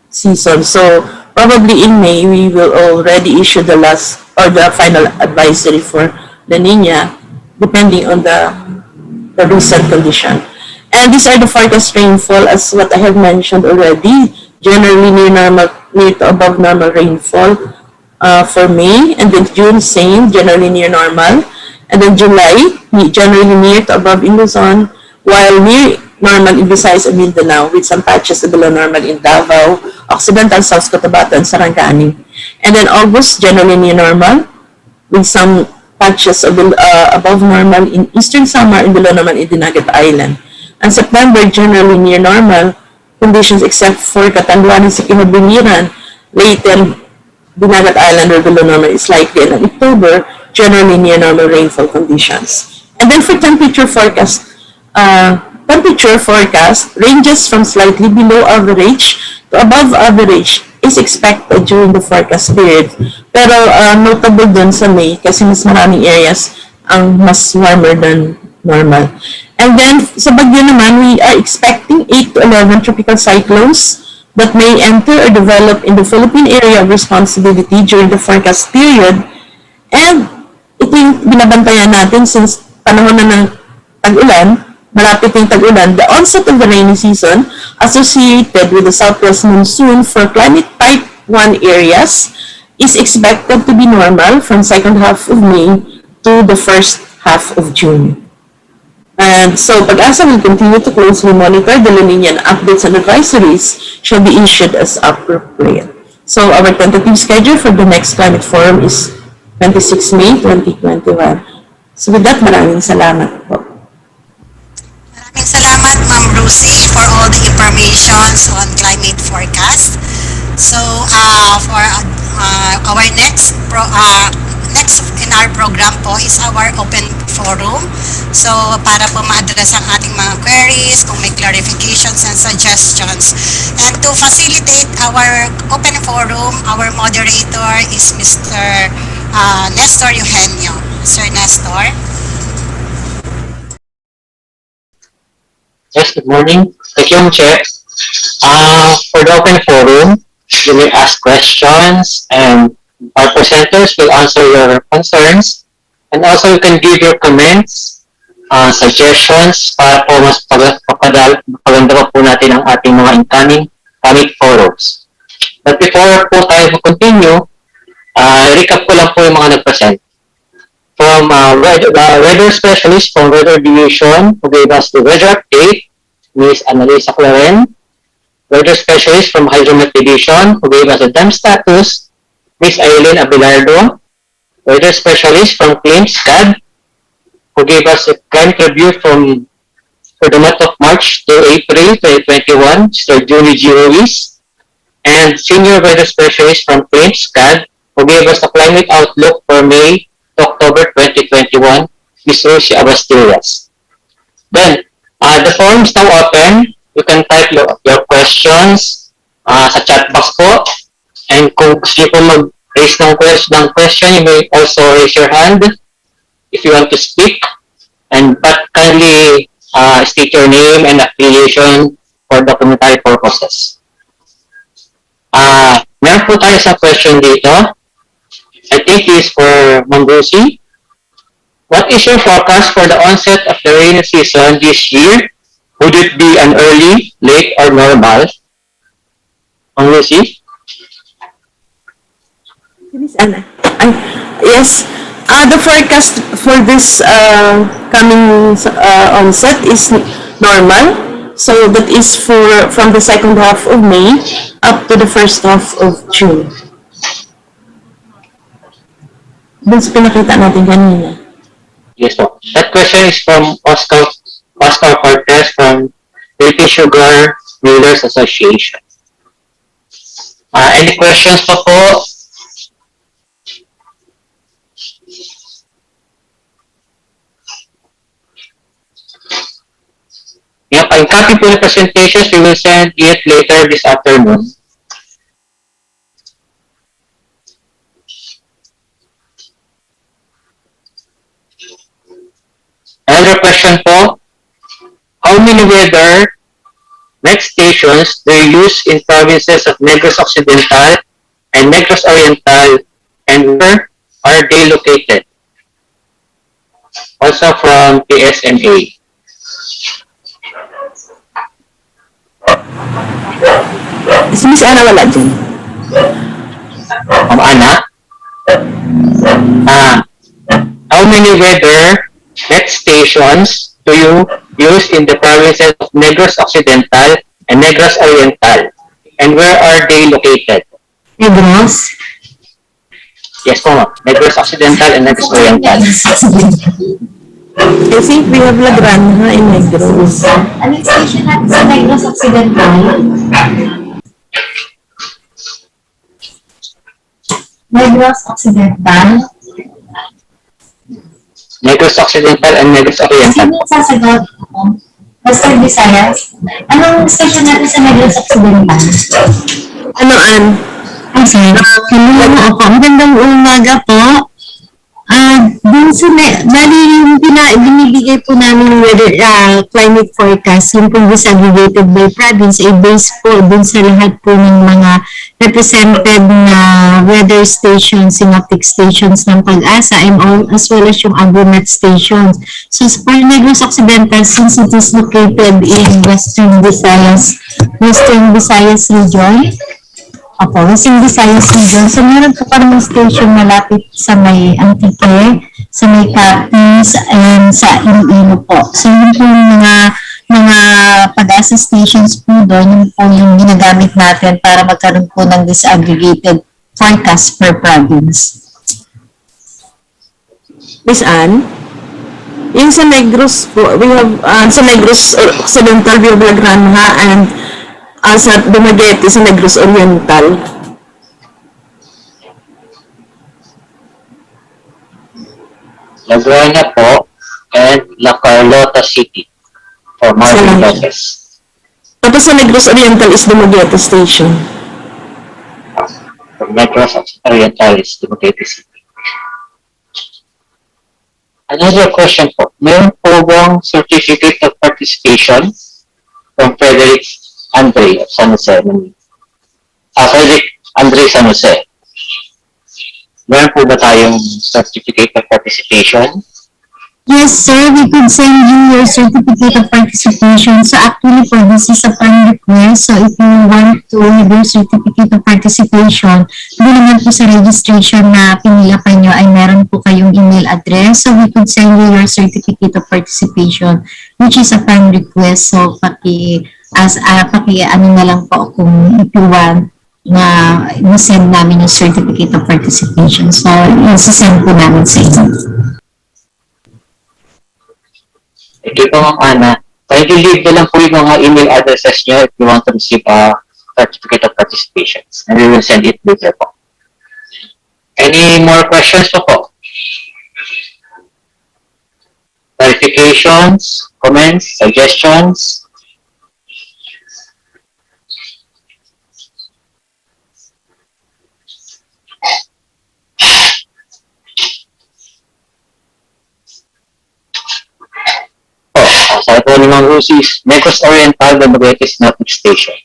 season. So probably in May, we will already issue the last or the final advisory for La Nina, depending on the recent condition. And these are the forecast rainfall as what I have mentioned already. Generally near to above normal rainfall for May, and then June same, generally near normal, and then July generally near to above in Luzon, while near normal in Visayas and Mindanao with some patches below normal in Davao, Occidental, South Cotabato, and Sarangani. And then August, generally near normal, with some patches of above normal in eastern Samar and below naman in Dinagat Island. And September, generally near normal conditions except for Catanduanes, Siquijor, later Dinagat Island or below normal is likely. And in October, generally near normal rainfall conditions. And then for temperature forecast ranges from slightly below average to above average is expected during the forecast period. Pero notable dun sa May kasi mas maraming areas ang mas warmer than normal. And then sa bagyo naman, we are expecting 8 to 11 tropical cyclones that may enter or develop in the Philippine area of responsibility during the forecast period. And ito yung binabantayan natin since panahon na ng tag-ulan, malapit yung tag-ulan, the onset of the rainy season associated with the southwest monsoon for climate type 1 areas is expected to be normal from second half of May to the first half of June. And so, PAGASA will continue to closely monitor the La Nina, and updates and advisories shall be issued as appropriate. So, our tentative schedule for the next climate forum is 26 May 2021. So, with that, maraming salamat po. Maraming salamat, Ma'am Rosie, for all the informations on climate forecast. So, for our next in our program po is our open forum. So, para po ma-address ang ating mga queries, kung may clarifications and suggestions. And to facilitate our open forum, our moderator is Mr. Nestor Eugenio. Sir Nestor. Yes, good morning. Thank you, Chair. For the open forum, you may ask questions and our presenters will answer your concerns. And also you can give your comments, suggestions para po mas paganda pa po natin ang ating mga incoming forums. But before po tayo mag-continue, recap ko lang po yung mga nag-present. From weather specialist from Weather Division who gave us the weather update, Ms. Annalisa Claren. Weather specialist from Hydromet Division who gave us a dam status, Ms. Aileen Abelardo. Weather specialist from Claims CAD who gave us a climate review for the month of March to April 2021, Mr. Julie G. Ruiz. And senior weather specialist from Claims CAD who gave us a climate outlook for May to October 2021, Ms. Rosie Abastillas. Then, the forum is now open. You can type your questions sa chat box po. And kung gusto nyo po mag-raise ng question, you may also raise your hand if you want to speak. But kindly state your name and affiliation for documentary purposes. Meron po tayo sa question dito. I think this is for Ma'am Rosie. What is your forecast for the onset of the rainy season this year? Would it be an early, late, or normal? Ma'am Rosie? Yes, the forecast for this coming onset is normal. So that is from the second half of May up to the first half of June. Dun sa pinakita natin kanina. Yes po. That question is from Oscar Cortez from Philippine Sugar Millers Association. Any questions pa po? Yep, ang copy po ng presentations, we will send it later this afternoon. Another question po, how many weather net stations do you use in provinces of Negros Occidental and Negros Oriental, and where are they located? Also from PSMA. Si Miss Ana wala dyan. Ana? How many weather net stations do you use in the provinces of Negros Occidental and Negros Oriental? And where are they located? Negros. Yes po, ma'am. Negros Occidental and Negros Oriental. I think we have La Granja in Negros. Ano yung station natin sa Negros Occidental? Negros Occidental. Negros Occidental and Negros Oriental. Sino yung sasagot? Western Visayas. Anong station natin sa Negros Occidental? Ano, Ann? Ay, sir. Hello ako. Magandang umaga po. Dun sa, bali yung binibigay po namin weather, climate forecast, yung pong disaggregated by province, ay based po dun sa lahat po ng mga represented na weather stations, synoptic stations ng PAGASA, and all, as well as yung agromet stations. So, for Negros Occidental, since it is located in Western Visayas region, Western Visayas region. So, meron po parang station malapit sa may Antique, sa may Capiz, and sa Iloilo po. So, yun po yung mga PAGASA stations po doon, yun po yung ginagamit natin para magkaroon po ng disaggregated forecast per province. Miss Ann? Yung sa Negros po, we have, sa Negros Occidental, we have La Granja, and sa Dumaguete, sa Negros Oriental. La Granja po and La Carlota City for Marvin Lopez. Tapos sa Negros Oriental is Dumaguete Station. For Negros Oriental is Dumaguete City. Another question po, meron po bang certificate of participation from Frederick Andre of San Jose? Frederick Andre San Jose. Meron po ba tayong certificate of participation? Yes, sir. We could send you your certificate of participation. So, actually, for this is a friend request. So, if you want to have your certificate of participation, doon naman po sa registration na pinilapan nyo ay meron po kayong email address. So, we could send you your certificate of participation, which is a friend request. So, ano na lang po kung if you want na send namin yung certificate of participation. So, isa-send po namin sa inyo. Thank you po, Ma'am Ana. Kindly leave na lang po yung mga email addresses nyo if you want to receive a certificate of participation. And we will send it later po. Any more questions po? Clarifications, comments, suggestions? Sabi po ni Ma'am Lucy's Negros Oriental, Dumaguete Synoptic Station.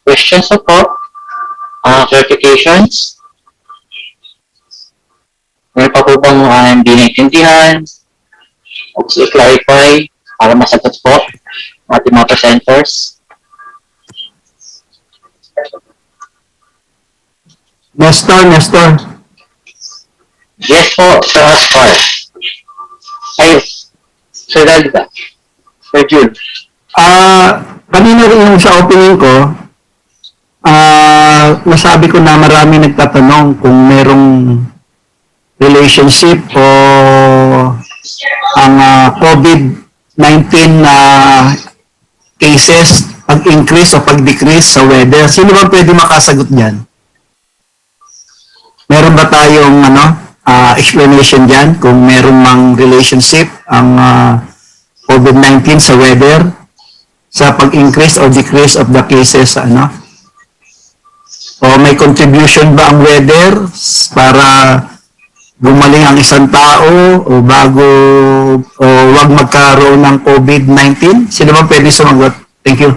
Questions po? Clarifications? Meron pa po bang hindi naintindihan? O gusto i-clarify para masagot po ating mga presenters? Nestor. Yes po, Sir Oscar. Ay, Sir Dalga. Sir Jude. Kanina rin yung sa opening ko, nasabi ko na marami nagtatanong kung merong relationship o ang COVID-19 na cases pag-increase o pag-decrease sa weather. Sino ba pwede makasagot diyan? Meron ba tayong explanation diyan kung meron mang relationship ang COVID-19 sa weather sa pag-increase or decrease of the cases o may contribution ba ang weather para gumaling ang isang tao o wag magkaroon ng COVID-19? Sino ba pwede sumagot? Thank you.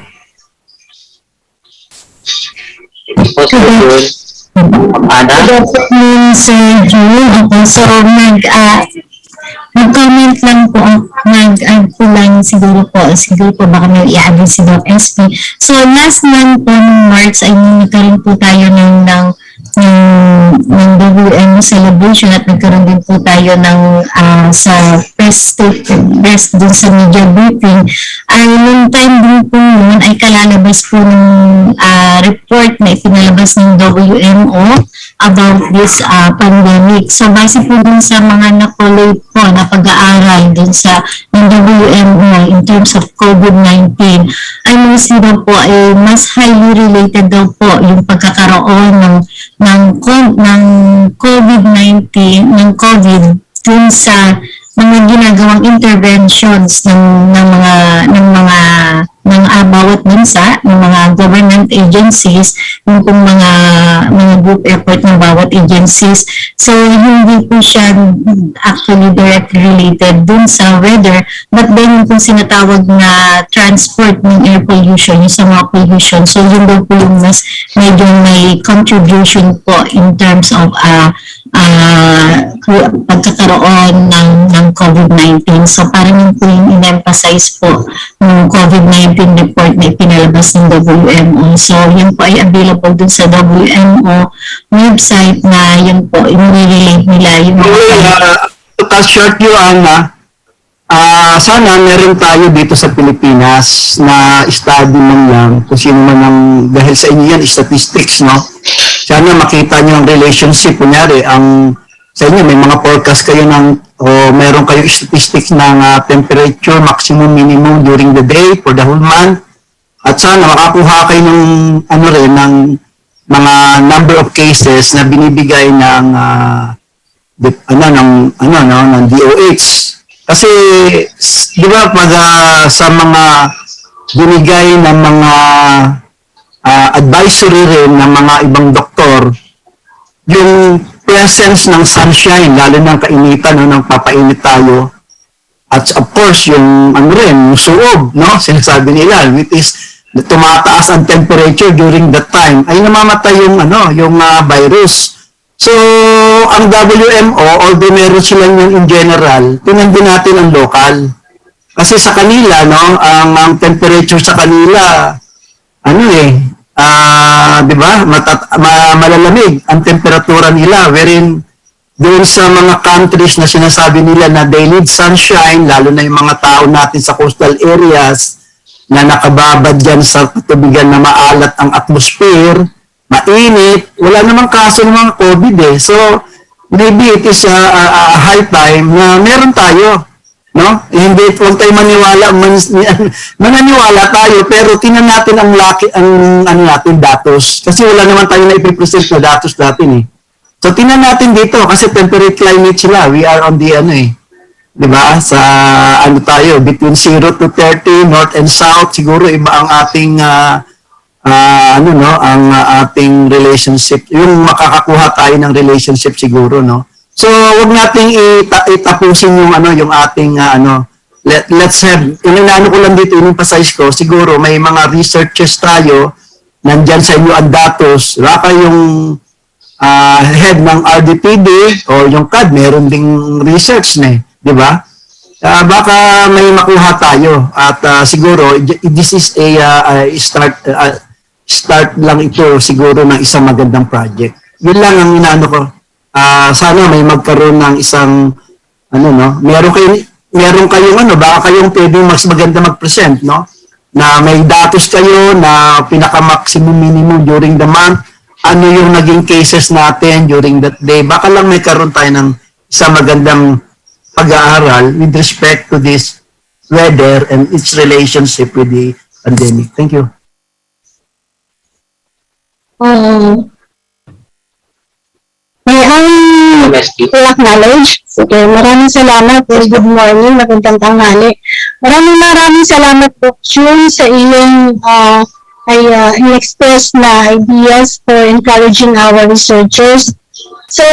Ana? Good afternoon, Sir Jude. Okay, so nag-comment lang po, nag-add po lang siguro po baka may i-add si Doc SP. So, last month po ng March ay nagkaroon po tayo ng WMO celebration at nagkaroon din po tayo ng sa press dun sa media briefing, ay nung time din po yun ay kalalabas po ng report na ipinalabas ng WMO about this pandemic. So base po dun sa mga nakolate po na pag-aaral dun sa ng WMO in terms of COVID-19, ay mostly daw po ay mas highly related daw po yung pagkakaroon ng COVID-19, ng COVID dun sa mga ginagawang interventions ng bawat bansa, ng mga government agencies, yung pong mga group effort ng bawat agencies. So, hindi po siya actually directly related dun sa weather, but then yung pong sinatawag na transport ng air pollution, yung sa mga pollution. So, yun daw po yung mas medyo may contribution po in terms of pagkakaroon ng COVID-19. So parang yun po yung in-emphasize po ng COVID-19 report na ipinalabas ng WMO. So yun po ay available dun sa WMO website na yun po, i-relate nila yung short you, Anna. Sana meron tayo dito sa Pilipinas na study man lang kung sino man ang, dahil sa inyo yan, statistics, no? Sana makita nyo ang relationship. Kunyari, sa inyo may mga forecast kayo o meron kayo statistics ng temperature, maximum, minimum during the day for the whole month. At sana makakuha kayo ng mga number of cases na binibigay ng DOH. Kasi, di ba, pag sa mga binigay ng mga advisory rin ng mga ibang doktor, yung presence ng sunshine, lalo ng kainitan, nang papainit tayo, at of course, yung yung suob, no? Sinasabi nila, which is tumataas ang temperature during that time, ay namamatay yung virus. So, ang WMO, although meron silang yung in general, tingnan din natin ang local. Kasi sa kanila, no, ang temperature sa kanila, di ba, malalamig ang temperatura nila, wherein doon sa mga countries na sinasabi nila na they need sunshine, lalo na yung mga tao natin sa coastal areas na nakababad dyan sa tubigan na maalat ang atmosphere, mainit, wala namang kaso ng mga COVID eh. So, maybe it is a high time na meron tayo, no? Hindi, huwag tayo mananiwala tayo, pero tingnan natin ang natin datos. Kasi wala naman tayo na ipipresent na datos natin eh. So, tingnan natin dito, kasi temperate climate sila. We are on the di ba? Sa tayo, between 0 to 30, north and south, siguro iba ang ating ang ating relationship, yung makakakuha tayo ng relationship siguro, no? So, wag nating itapusin yung yung ating let's have, ko lang dito, in-emphasize ko, siguro may mga researchers tayo, nandyan sa inyo ang datos, baka yung head ng RDPD o yung CAD, meron ding research na di ba? Baka may makuha tayo at siguro this is a start lang ito siguro ng isang magandang project. Yun lang ang inaano ko. Sana may magkaroon ng isang meron kayong baka kayong pwedeng mas maganda mag-present, no? Na may datos kayo na pinaka-maximum minimum during the month, ano yung naging cases natin during that day. Baka lang may karoon tayo ng isang magandang pag-aaral with respect to this weather and its relationship with the pandemic. Thank you. May acknowledge. Sige, maraming salamat. Very good morning. Magandang tanghali. Maraming salamat po, June, sa iyong in-express na ideas for encouraging our researchers. So,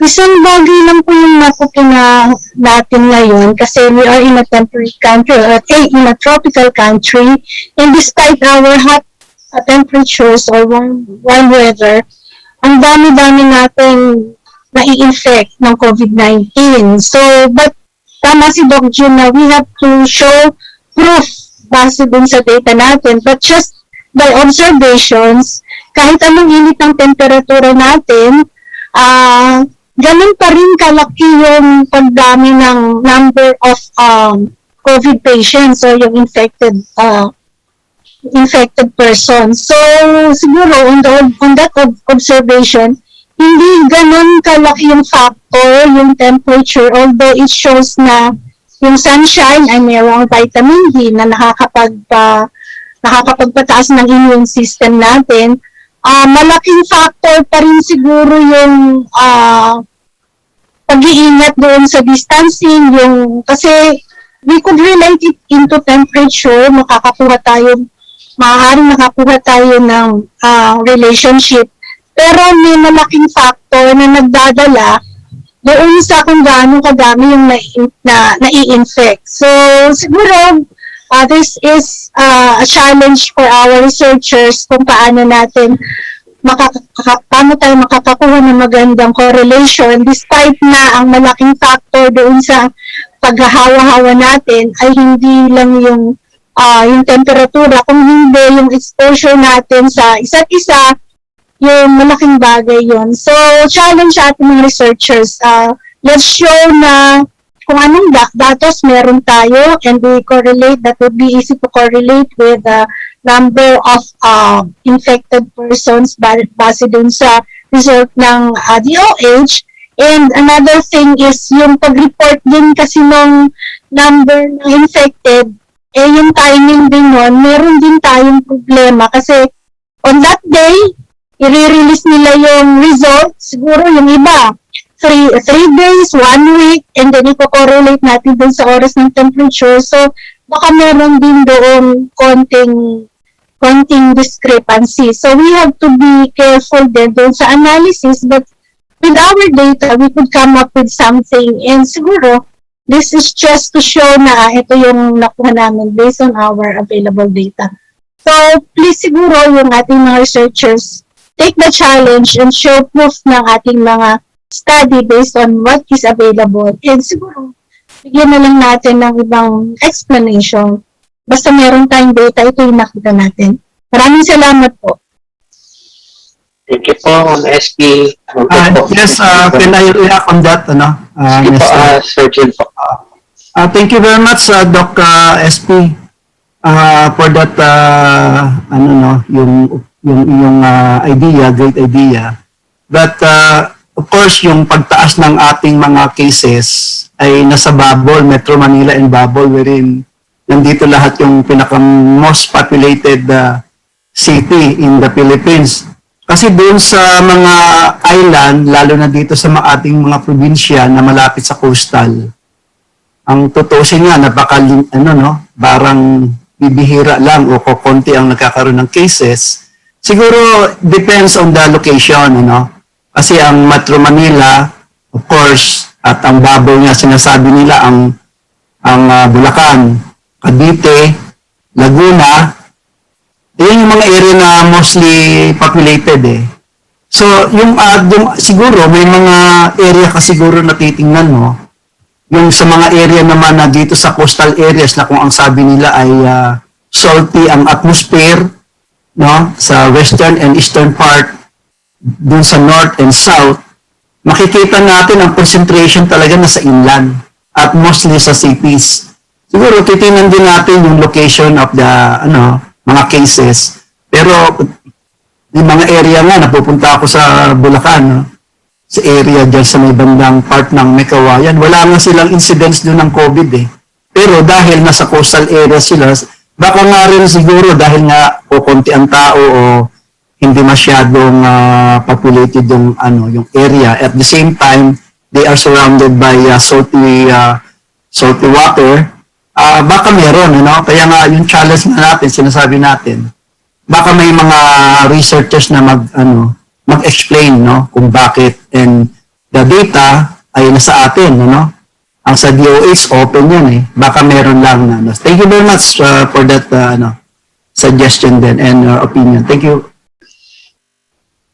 isang bagay lang po yung napupina natin ngayon kasi we are in a temperate country, in a tropical country, and despite our hot temperatures or warm weather, ang dami-dami nating nai-infect ng COVID-19. So, but tama si Doc Jun na we have to show proof base dun sa data natin, but just by observations, kahit anong init ng temperatura natin, ganun pa rin kalaki yung pagdami ng number of COVID patients or yung infected person. So, siguro, on that observation, hindi ganun kalaki yung factor, yung temperature, although it shows na yung sunshine ay mayroong vitamin D na nakakapagpataas ng immune system natin. Malaking factor pa rin siguro yung pag-iingat doon sa distancing, kasi we could relate it into temperature, maaaring nakakuha tayo ng relationship. Pero may malaking factor na nagdadala doon sa kung gaano kadami yung nai-infect. So, siguro, this is a challenge for our researchers kung paano tayo makakakuha ng magandang correlation despite na ang malaking factor doon sa paghahawa-hawa natin ay hindi lang yung temperatura, kung hindi yung exposure natin sa isa't isa, yung malaking bagay yun. So, challenge sa ating mga researchers. Let's show na kung anong datos meron tayo and we correlate, that would be easy to correlate with the number of infected persons base dun sa result ng DOH. And another thing is yung pag-report din kasi ng number ng infected, yung timing din nun, meron din tayong problema kasi on that day, i-release nila yung result, siguro yung iba, 3 days, 1 week, and then i-correlate natin dun sa oras ng temperature. So, baka meron din doon konting discrepancy. So, we have to be careful din doon sa analysis, but with our data, we could come up with something. And siguro, this is just to show na ito yung nakuha namin based on our available data. So, please siguro yung ating mga researchers take the challenge and show proof ng ating mga study based on what is available. And siguro, bigyan na lang natin ng ibang explanation. Basta meron tayong data, ito yung nakita natin. Maraming salamat po. Thank you po, SP. Yes, can I react on that? Sige po, Sir Jill po. Thank you very much, Doc SP, for that, yung idea, great idea. But, of course, yung pagtaas ng ating mga cases ay nasa bubble, Metro Manila and bubble, wherein nandito lahat yung pinaka-most populated city in the Philippines. Kasi doon sa mga island, lalo na dito sa ating mga probinsya na malapit sa coastal, ang tutusin nga, barang bibihira lang o konti ang nagkakaroon ng cases. Siguro, depends on the location, Kasi ang Metro Manila, of course, at ang bubble nga sinasabi nila, ang Bulacan, Cavite, Laguna, yun yung mga area na mostly populated So, siguro, may mga area ka siguro na titingnan mo, yung sa mga area naman na dito sa coastal areas na kung ang sabi nila ay salty ang atmosphere, sa western and eastern part, dun sa north and south, makikita natin ang concentration talaga nasa inland at mostly sa cities. Siguro titingnan din natin yung location of the mga cases. Pero yung mga area nga, napupunta ako sa Bulacan, sa area dyan sa may bandang part ng Mekawayan, wala nga silang incidents doon ng COVID Pero dahil nasa coastal area sila, baka nga rin siguro dahil nga kukunti ang tao o hindi masyadong populated yung area. At the same time, they are surrounded by salty water. Baka meron, Kaya nga yung challenge na natin, sinasabi natin, baka may mga researchers na mag-explain, kung bakit. And the data ay nasa atin, Ang sa DOH, open yan Baka meron lang Thank you very much for that suggestion then and opinion. Thank you.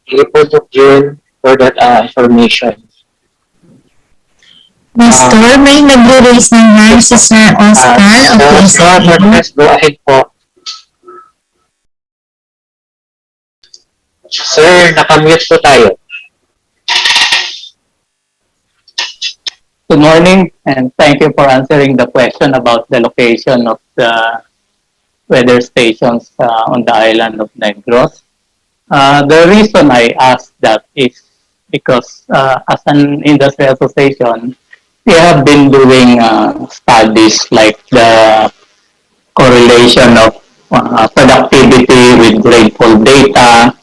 Thank you po, Dr. Jill, for that information. Pastor, may nag-raise ng hand si Sir Oscar. Go ahead po. Sir, nakamute po tayo. Good morning, and thank you for answering the question about the location of the weather stations on the island of Negros. The reason I asked that is because as an industry association, we have been doing studies like the correlation of productivity with rainfall data.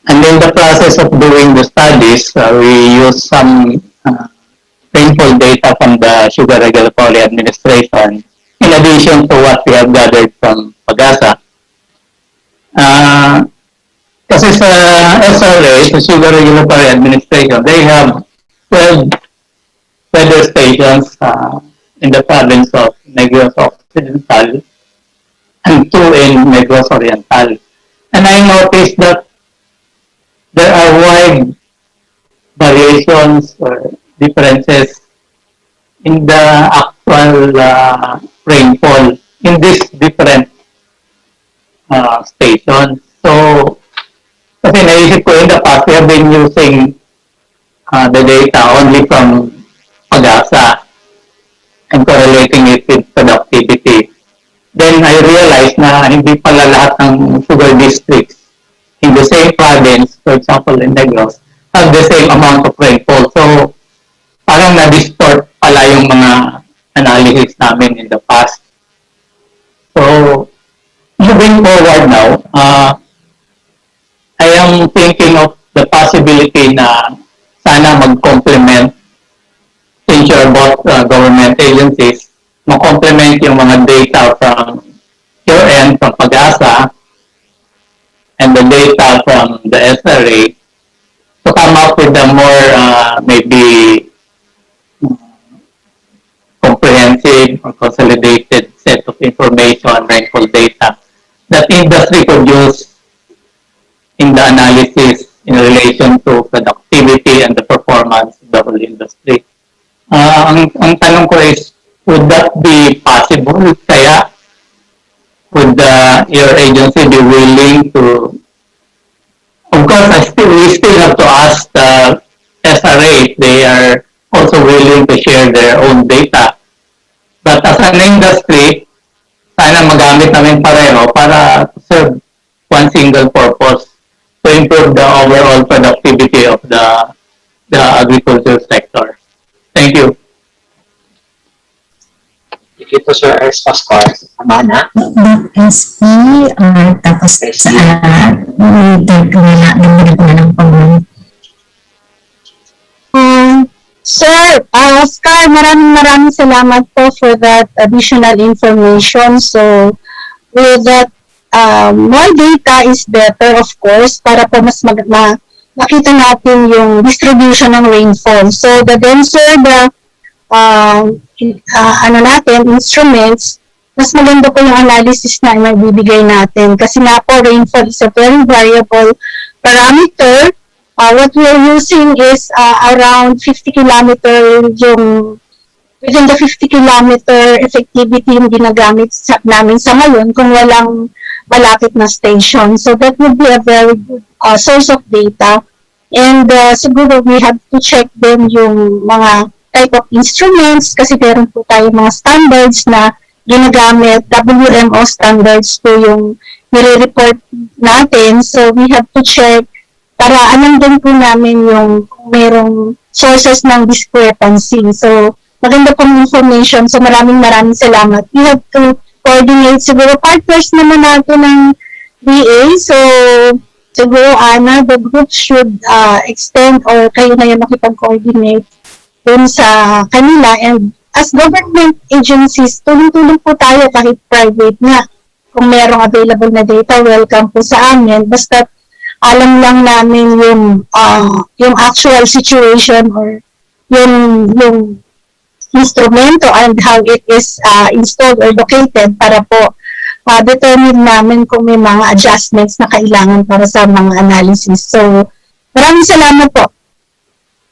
And in the process of doing the studies, we use some rainfall data from the Sugar Regulatory Administration in addition to what we have gathered from PAGASA. Kasi sa SRA, sa Sugar Regulatory Administration, they have 12 weather stations in the province of Negros Occidental and 2 in Negros Oriental. And I noticed that there are wide variations or differences in the actual rainfall in these different stations. So, kasi naisip ko in the past, we have been using the data only from PAGASA and correlating it with productivity. Then I realized na hindi pala lahat ng sugar districts in the same province, for example in Negros, have the same amount of rainfall. So, parang na-distort pala yung mga analysis namin in the past. So, moving forward now, I am thinking of the possibility na sana mag-complement, since you're both government agencies, mag-complement yung mga data from your end, from PAGASA, and the data from the SRA to come up with a more maybe comprehensive or consolidated set of information, rainfall data that industry could use in the analysis in relation to productivity and the performance of the whole industry. Ang tanong ko is, would that be possible? Kaya, would your agency be willing to, of course, we still have to ask the SRA if they are also willing to share their own data. But as an industry, sana magamit namin pareho para serve one single purpose to improve the overall productivity of the agriculture sector. Thank you. Thank you po, Sir Ernst Pascual. Tama na? SP, tapos may dagdag na ng pangalan. Sir, Oscar, maraming salamat po for that additional information. So, with that, more data is better, of course, para po mas makita natin yung distribution ng rainfall. So, the denser the instruments, mas maganda po yung analysis na maibibigay natin. Kasi na po, rainfall is a very variable parameter. What we are using is around 50 kilometer yung within the 50 kilometer effectivity yung ginagamit namin sa ngayon kung walang malapit na station. So that would be a very good source of data. And siguro we have to check din yung mga type of instruments kasi meron po tayo mga standards na ginagamit, WMO standards po yung nire-report natin. So we have to check para alam din po namin yung merong sources ng discrepancy. So, maganda pong information. So, maraming salamat. We have to coordinate. Siguro, partners naman natin ng DA. So, siguro, Ana, the group should extend or kayo na yung makipag-coordinate dun sa kanila. And as government agencies, tulong-tulong po tayo kahit private na. Kung merong available na data, welcome po sa amin. Basta alam lang namin yung actual situation or yung instrumento and how it is installed or located para po determine namin kung may mga adjustments na kailangan para sa mga analysis. So, maraming salamat po.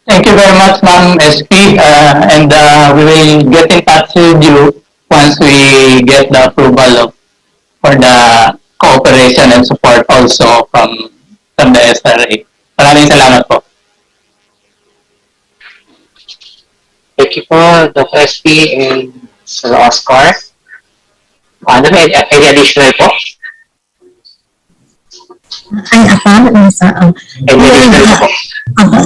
Thank you very much, Ma'am SP, and we will get in touch with you once we get the approval for the cooperation and support also from the SRA. Maraming salamat po. Thank Thank you po, Dr. SP and Sir Oscar. Ano, any additional po? Ay, ako, Any additional po?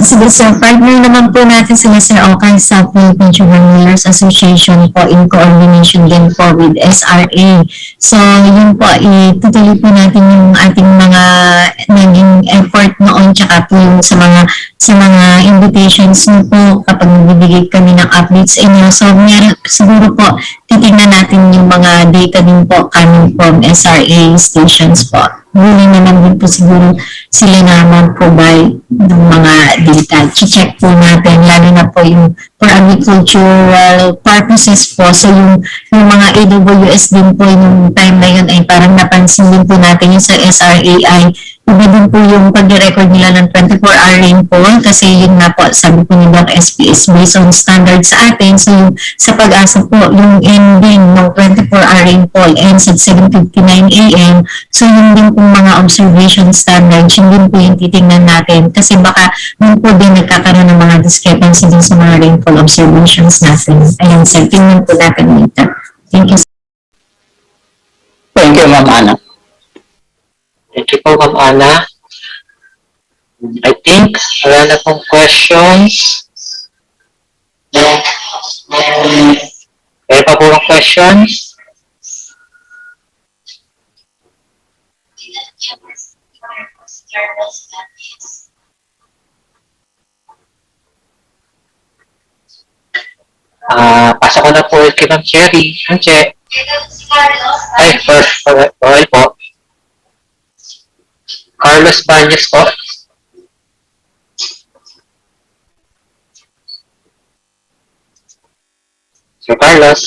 sige sir, partner naman po natin sila Sir Okay sa Philippine Juveniles Association po in coordination din po with SRA. So, yun po, itutuloy po natin yung ating mga naging effort noon tsaka po yung sa mga invitations nyo po kapag nagbibigay kami ng updates inyo. So, siguro po, titignan natin yung mga data din po coming from SRA stations po. Huli naman din po siguro sila na mag-provide ng mga data. Check po natin, lalo na po yung for agricultural purposes po. So yung mga AWS din po yung time na yun ay parang napansin din po natin yung sa SRAI. Iba din po yung pag-record nila ng 24-hour rainfall kasi yun na po, sabi po ni Doc SPS based on standard sa atin. So yung sa pag-asa po, yung ending ng 24-hour rainfall ends at 7:59 a.m. So yun din po mga observation standards, yun din po yung titingnan natin kasi baka yun po din nagkakaroon ng mga discrepancy din sa mga rainfall observations natin. Ayun sir, tingnan po natin later. Thank you. Thank you, Ma'am Ana. Thank you po, Ma'am Ana. I think wala na pong questions. Meron pa po ng questions? Pasok ko na po kay Ma'am Cherry. Ma'am Che. Ay, first, okay po. Carlos Banyes po. Sir Carlos.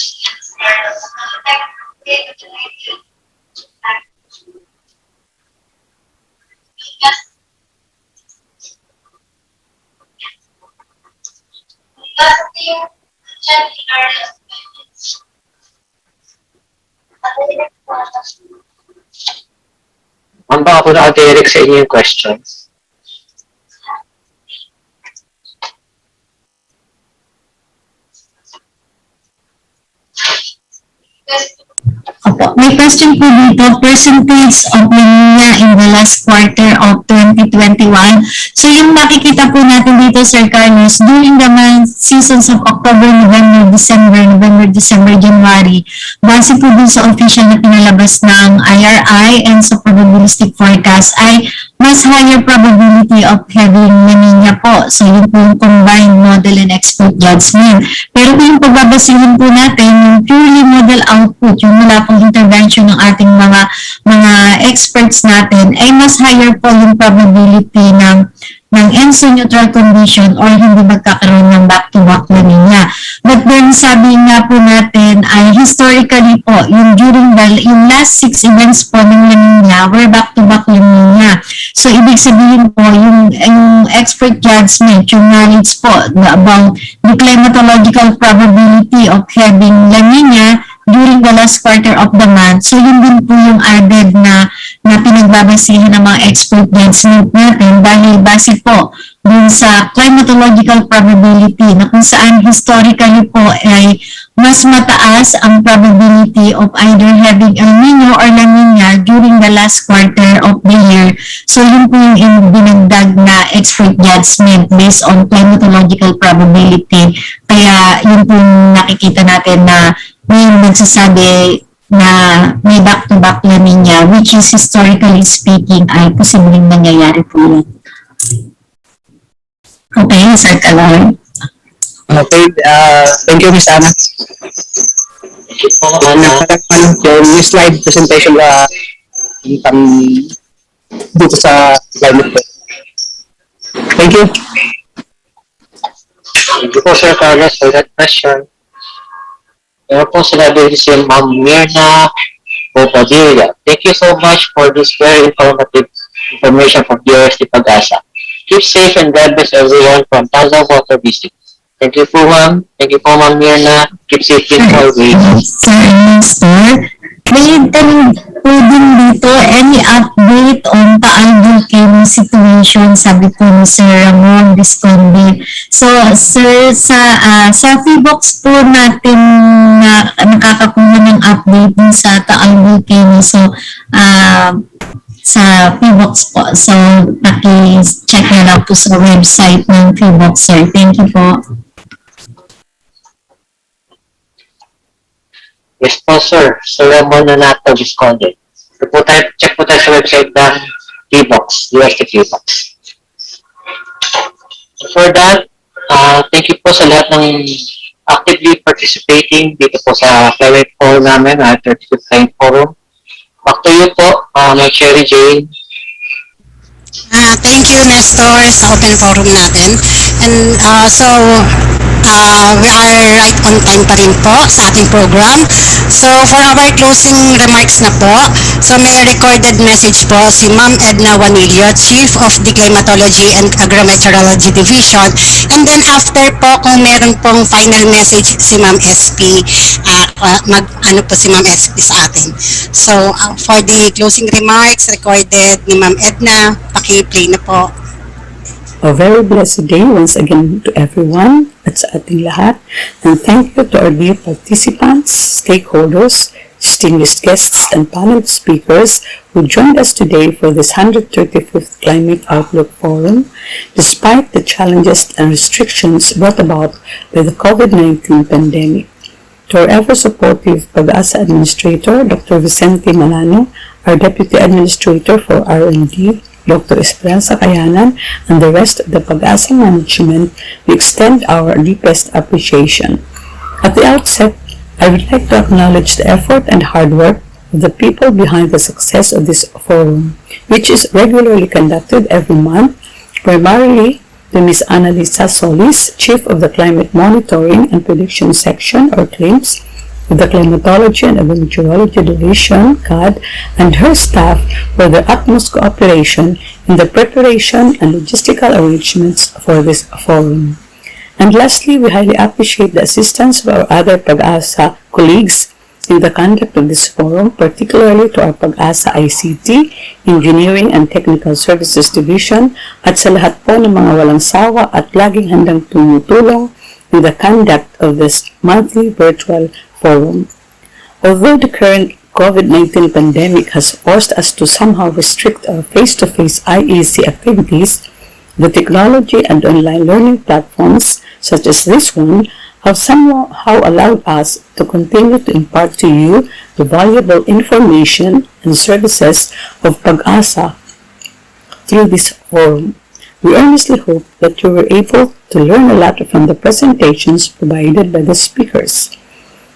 Ma'am, baka po naka-direct sa inyo yung questions. Opo. May question po dito, percentage of La Nina in the last quarter of 2021. So yung makikita po natin dito, Sir Carlos, during the month, seasons of October, November, December, January, base po dun sa official na pinalabas ng IRI and sa probabilistic forecast ay mas higher probability of having La Nina po. So yun po yung combined model and expert judgment. Pero kung yung pagbabasihan po natin, yung purely model output, yung mula pong intervention ng ating mga experts natin, ay mas higher po yung probability ng NC neutral condition or hindi magkakaroon ng back-to-back La Nina. But then sabi nga po natin ay historically po, yung last 6 events po ng La Nina were back-to-back La Nina. So ibig sabihin po yung expert judgment, yung knowledge po about the climatological probability of having La Nina during the last quarter of the month. So yun din po yung added na pinagbabasihan ng mga expert judgment natin dahil base po dun sa climatological probability na kung saan historically po ay mas mataas ang probability of either having El Nino or La Nina during the last quarter of the year. So yun po yung binagdag na expert judgment based on climatological probability. Kaya yun po yung nakikita natin na may nagsasabi na may back-to-back La Nina, which is historically speaking ay posibleng nangyayari po yun. Okay, Sir Kalay. Okay, thank you, Ms. Ana. Nagkaroon po yung slide presentation dito sa climate po. Thank you. Thank you po, Sir Carlos, for that question. Meron po sinabi si Ma'am Mirna Bobadilla. Thank you so much for this very informative information from DOST-PAGASA. Keep safe and God bless everyone from Taza Water District. Thank you po, Ma'am. Thank you po, Ma'am Mirna. Keep safe din always. Sir Minister, may tanong po din dito, any update on Taal volcano situation, sabi po ni Sir Ramon Visconde. So, sir, sa Feebox po natin na nakakakuha ng update din sa Taal volcano. So, sa Feebox po. So, paki-check na lang po sa website ng Feebox, sir. Thank you po. Yes po, sir. Sir Ramon Nonato Visconde. Check po tayo sa website ng T-Box, UST T-Box. For that, thank you po sa lahat ng actively participating dito po sa Climate Forum namin, 35th Climate Forum. Back to you po, my Cherry Jane. Thank you, Nestor, sa open forum natin. And we are right on time pa rin po sa ating program. So, for our closing remarks na po, so may recorded message po si Ma'am Edna Wanilio, Chief of the Climatology and Agrometeorology Division. And then after po, kung meron pong final message si Ma'am SP, mag-ano po si Ma'am SP sa atin. So, for the closing remarks, recorded ni Ma'am Edna, paki-play na po. A very blessed day once again to everyone at sa ating lahat. And thank you to our dear participants, stakeholders, distinguished guests, and panel speakers who joined us today for this 135th Climate Outlook Forum, despite the challenges and restrictions brought about by the COVID-19 pandemic. To our ever-supportive PAGASA Administrator, Dr. Vicente Malano, our Deputy Administrator for R&D, Dr. Esperanza Kayanan, and the rest of the PAGASA management, we extend our deepest appreciation. At the outset, I would like to acknowledge the effort and hard work of the people behind the success of this forum, which is regularly conducted every month, primarily to Ms. Annalisa Solis, Chief of the Climate Monitoring and Prediction Section, or CLIMS, with the Climatology and Agrometeorology Division, CAD, and her staff for their utmost cooperation in the preparation and logistical arrangements for this forum. And lastly, we highly appreciate the assistance of our other PAGASA colleagues in the conduct of this forum, particularly to our PAGASA ICT, Engineering and Technical Services Division, at sa lahat po ng mga walang sawa at laging handang tumutulong in the conduct of this monthly virtual forum. Although the current COVID-19 pandemic has forced us to somehow restrict our face-to-face IEC activities, the technology and online learning platforms, such as this one, have somehow allowed us to continue to impart to you the valuable information and services of PAGASA through this forum. We earnestly hope that you were able to learn a lot from the presentations provided by the speakers.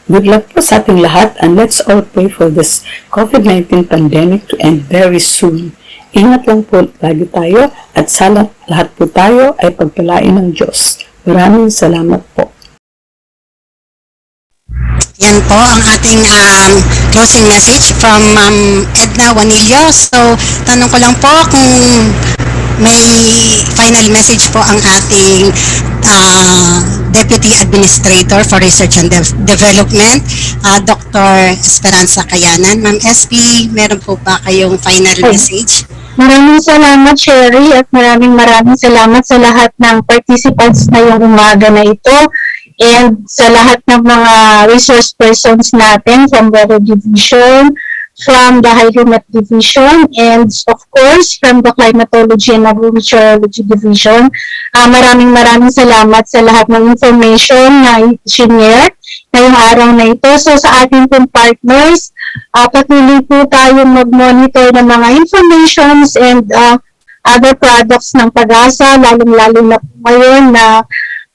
Good luck po sa ating lahat, and let's all pray for this COVID-19 pandemic to end very soon. Ingat lang po lagi tayo, at sana lahat po tayo ay pagpalain ng Diyos. Maraming salamat po. Yan po ang ating closing message from Edna Wanilio. So, tanong ko lang po kung may final message po ang ating Deputy Administrator for Research and Development, Dr. Esperanza Kayanan. Ma'am SP, meron po ba kayong final message? Maraming salamat, Sherry, at maraming salamat sa lahat ng participants na yung umaga na ito, and sa lahat ng mga resource persons natin from Weather Division, from the Hydromet Division, and of course from the Climatology and Agrometeorology Division. Maraming salamat sa lahat ng information na i-share ngayong araw na ito. So sa ating pong partners, patuloy po tayong mag-monitor ng mga informations and other products ng PAGASA, lalong-lalo na po ngayon na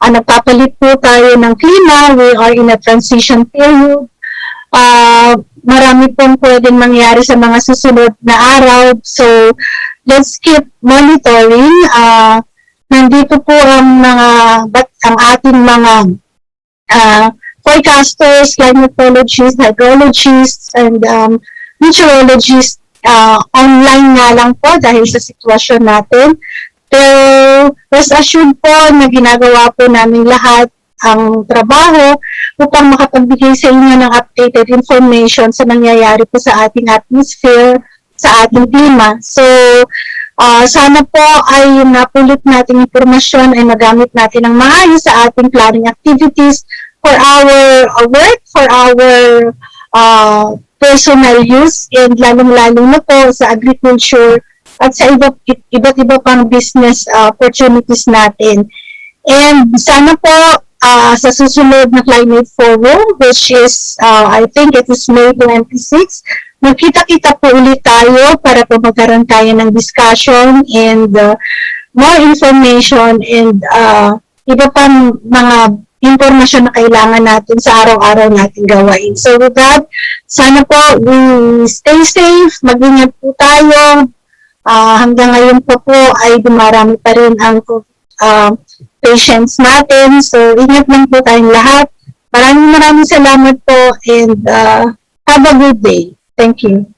nagpapalit po tayo ng klima. We are in a transition period. Marami pong pwedeng mangyari sa mga susunod na araw. So, let's keep monitoring. Nandito po ang ating mga forecasters, climatologists, hydrologists, and meteorologists. Online nga lang po dahil sa sitwasyon natin. Pero rest assured po na ginagawa po namin lahat ang trabaho upang makapagbigay sa inyo ng updated information sa nangyayari po sa ating atmosphere, sa ating klima. So, sana po ay yung napulot nating impormasyon ay magamit natin ng maayos sa ating planning activities for our work, for our personal use, and lalong-lalo na po sa agriculture at sa iba't iba pang business opportunities natin. And sana po sa susunod na Climate Forum, which is, I think it is May 26, magkita-kita po ulit tayo para po magkaroon tayo ng discussion and more information and iba pang mga impormasyon na kailangan natin sa araw-araw nating gawain. So with that, sana po we stay safe, mag-ingat po tayo. Hanggang ngayon po ay dumarami pa rin ang patients natin. So, ingat lang po tayong lahat. Maraming salamat po and have a good day. Thank you.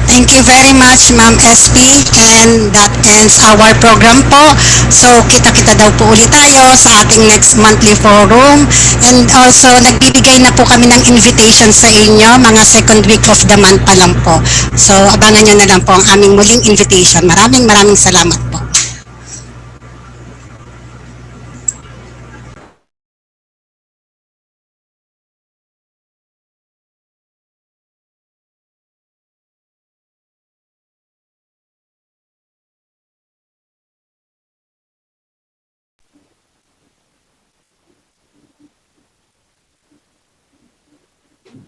Thank you very much, Ma'am SP. And that ends our program po. So, kita-kita daw po ulit tayo sa ating next monthly forum. And also, nagbibigay na po kami ng invitation sa inyo, mga second week of the month pa lang po. So, abangan nyo na lang po ang aming muling invitation. Maraming salamat po.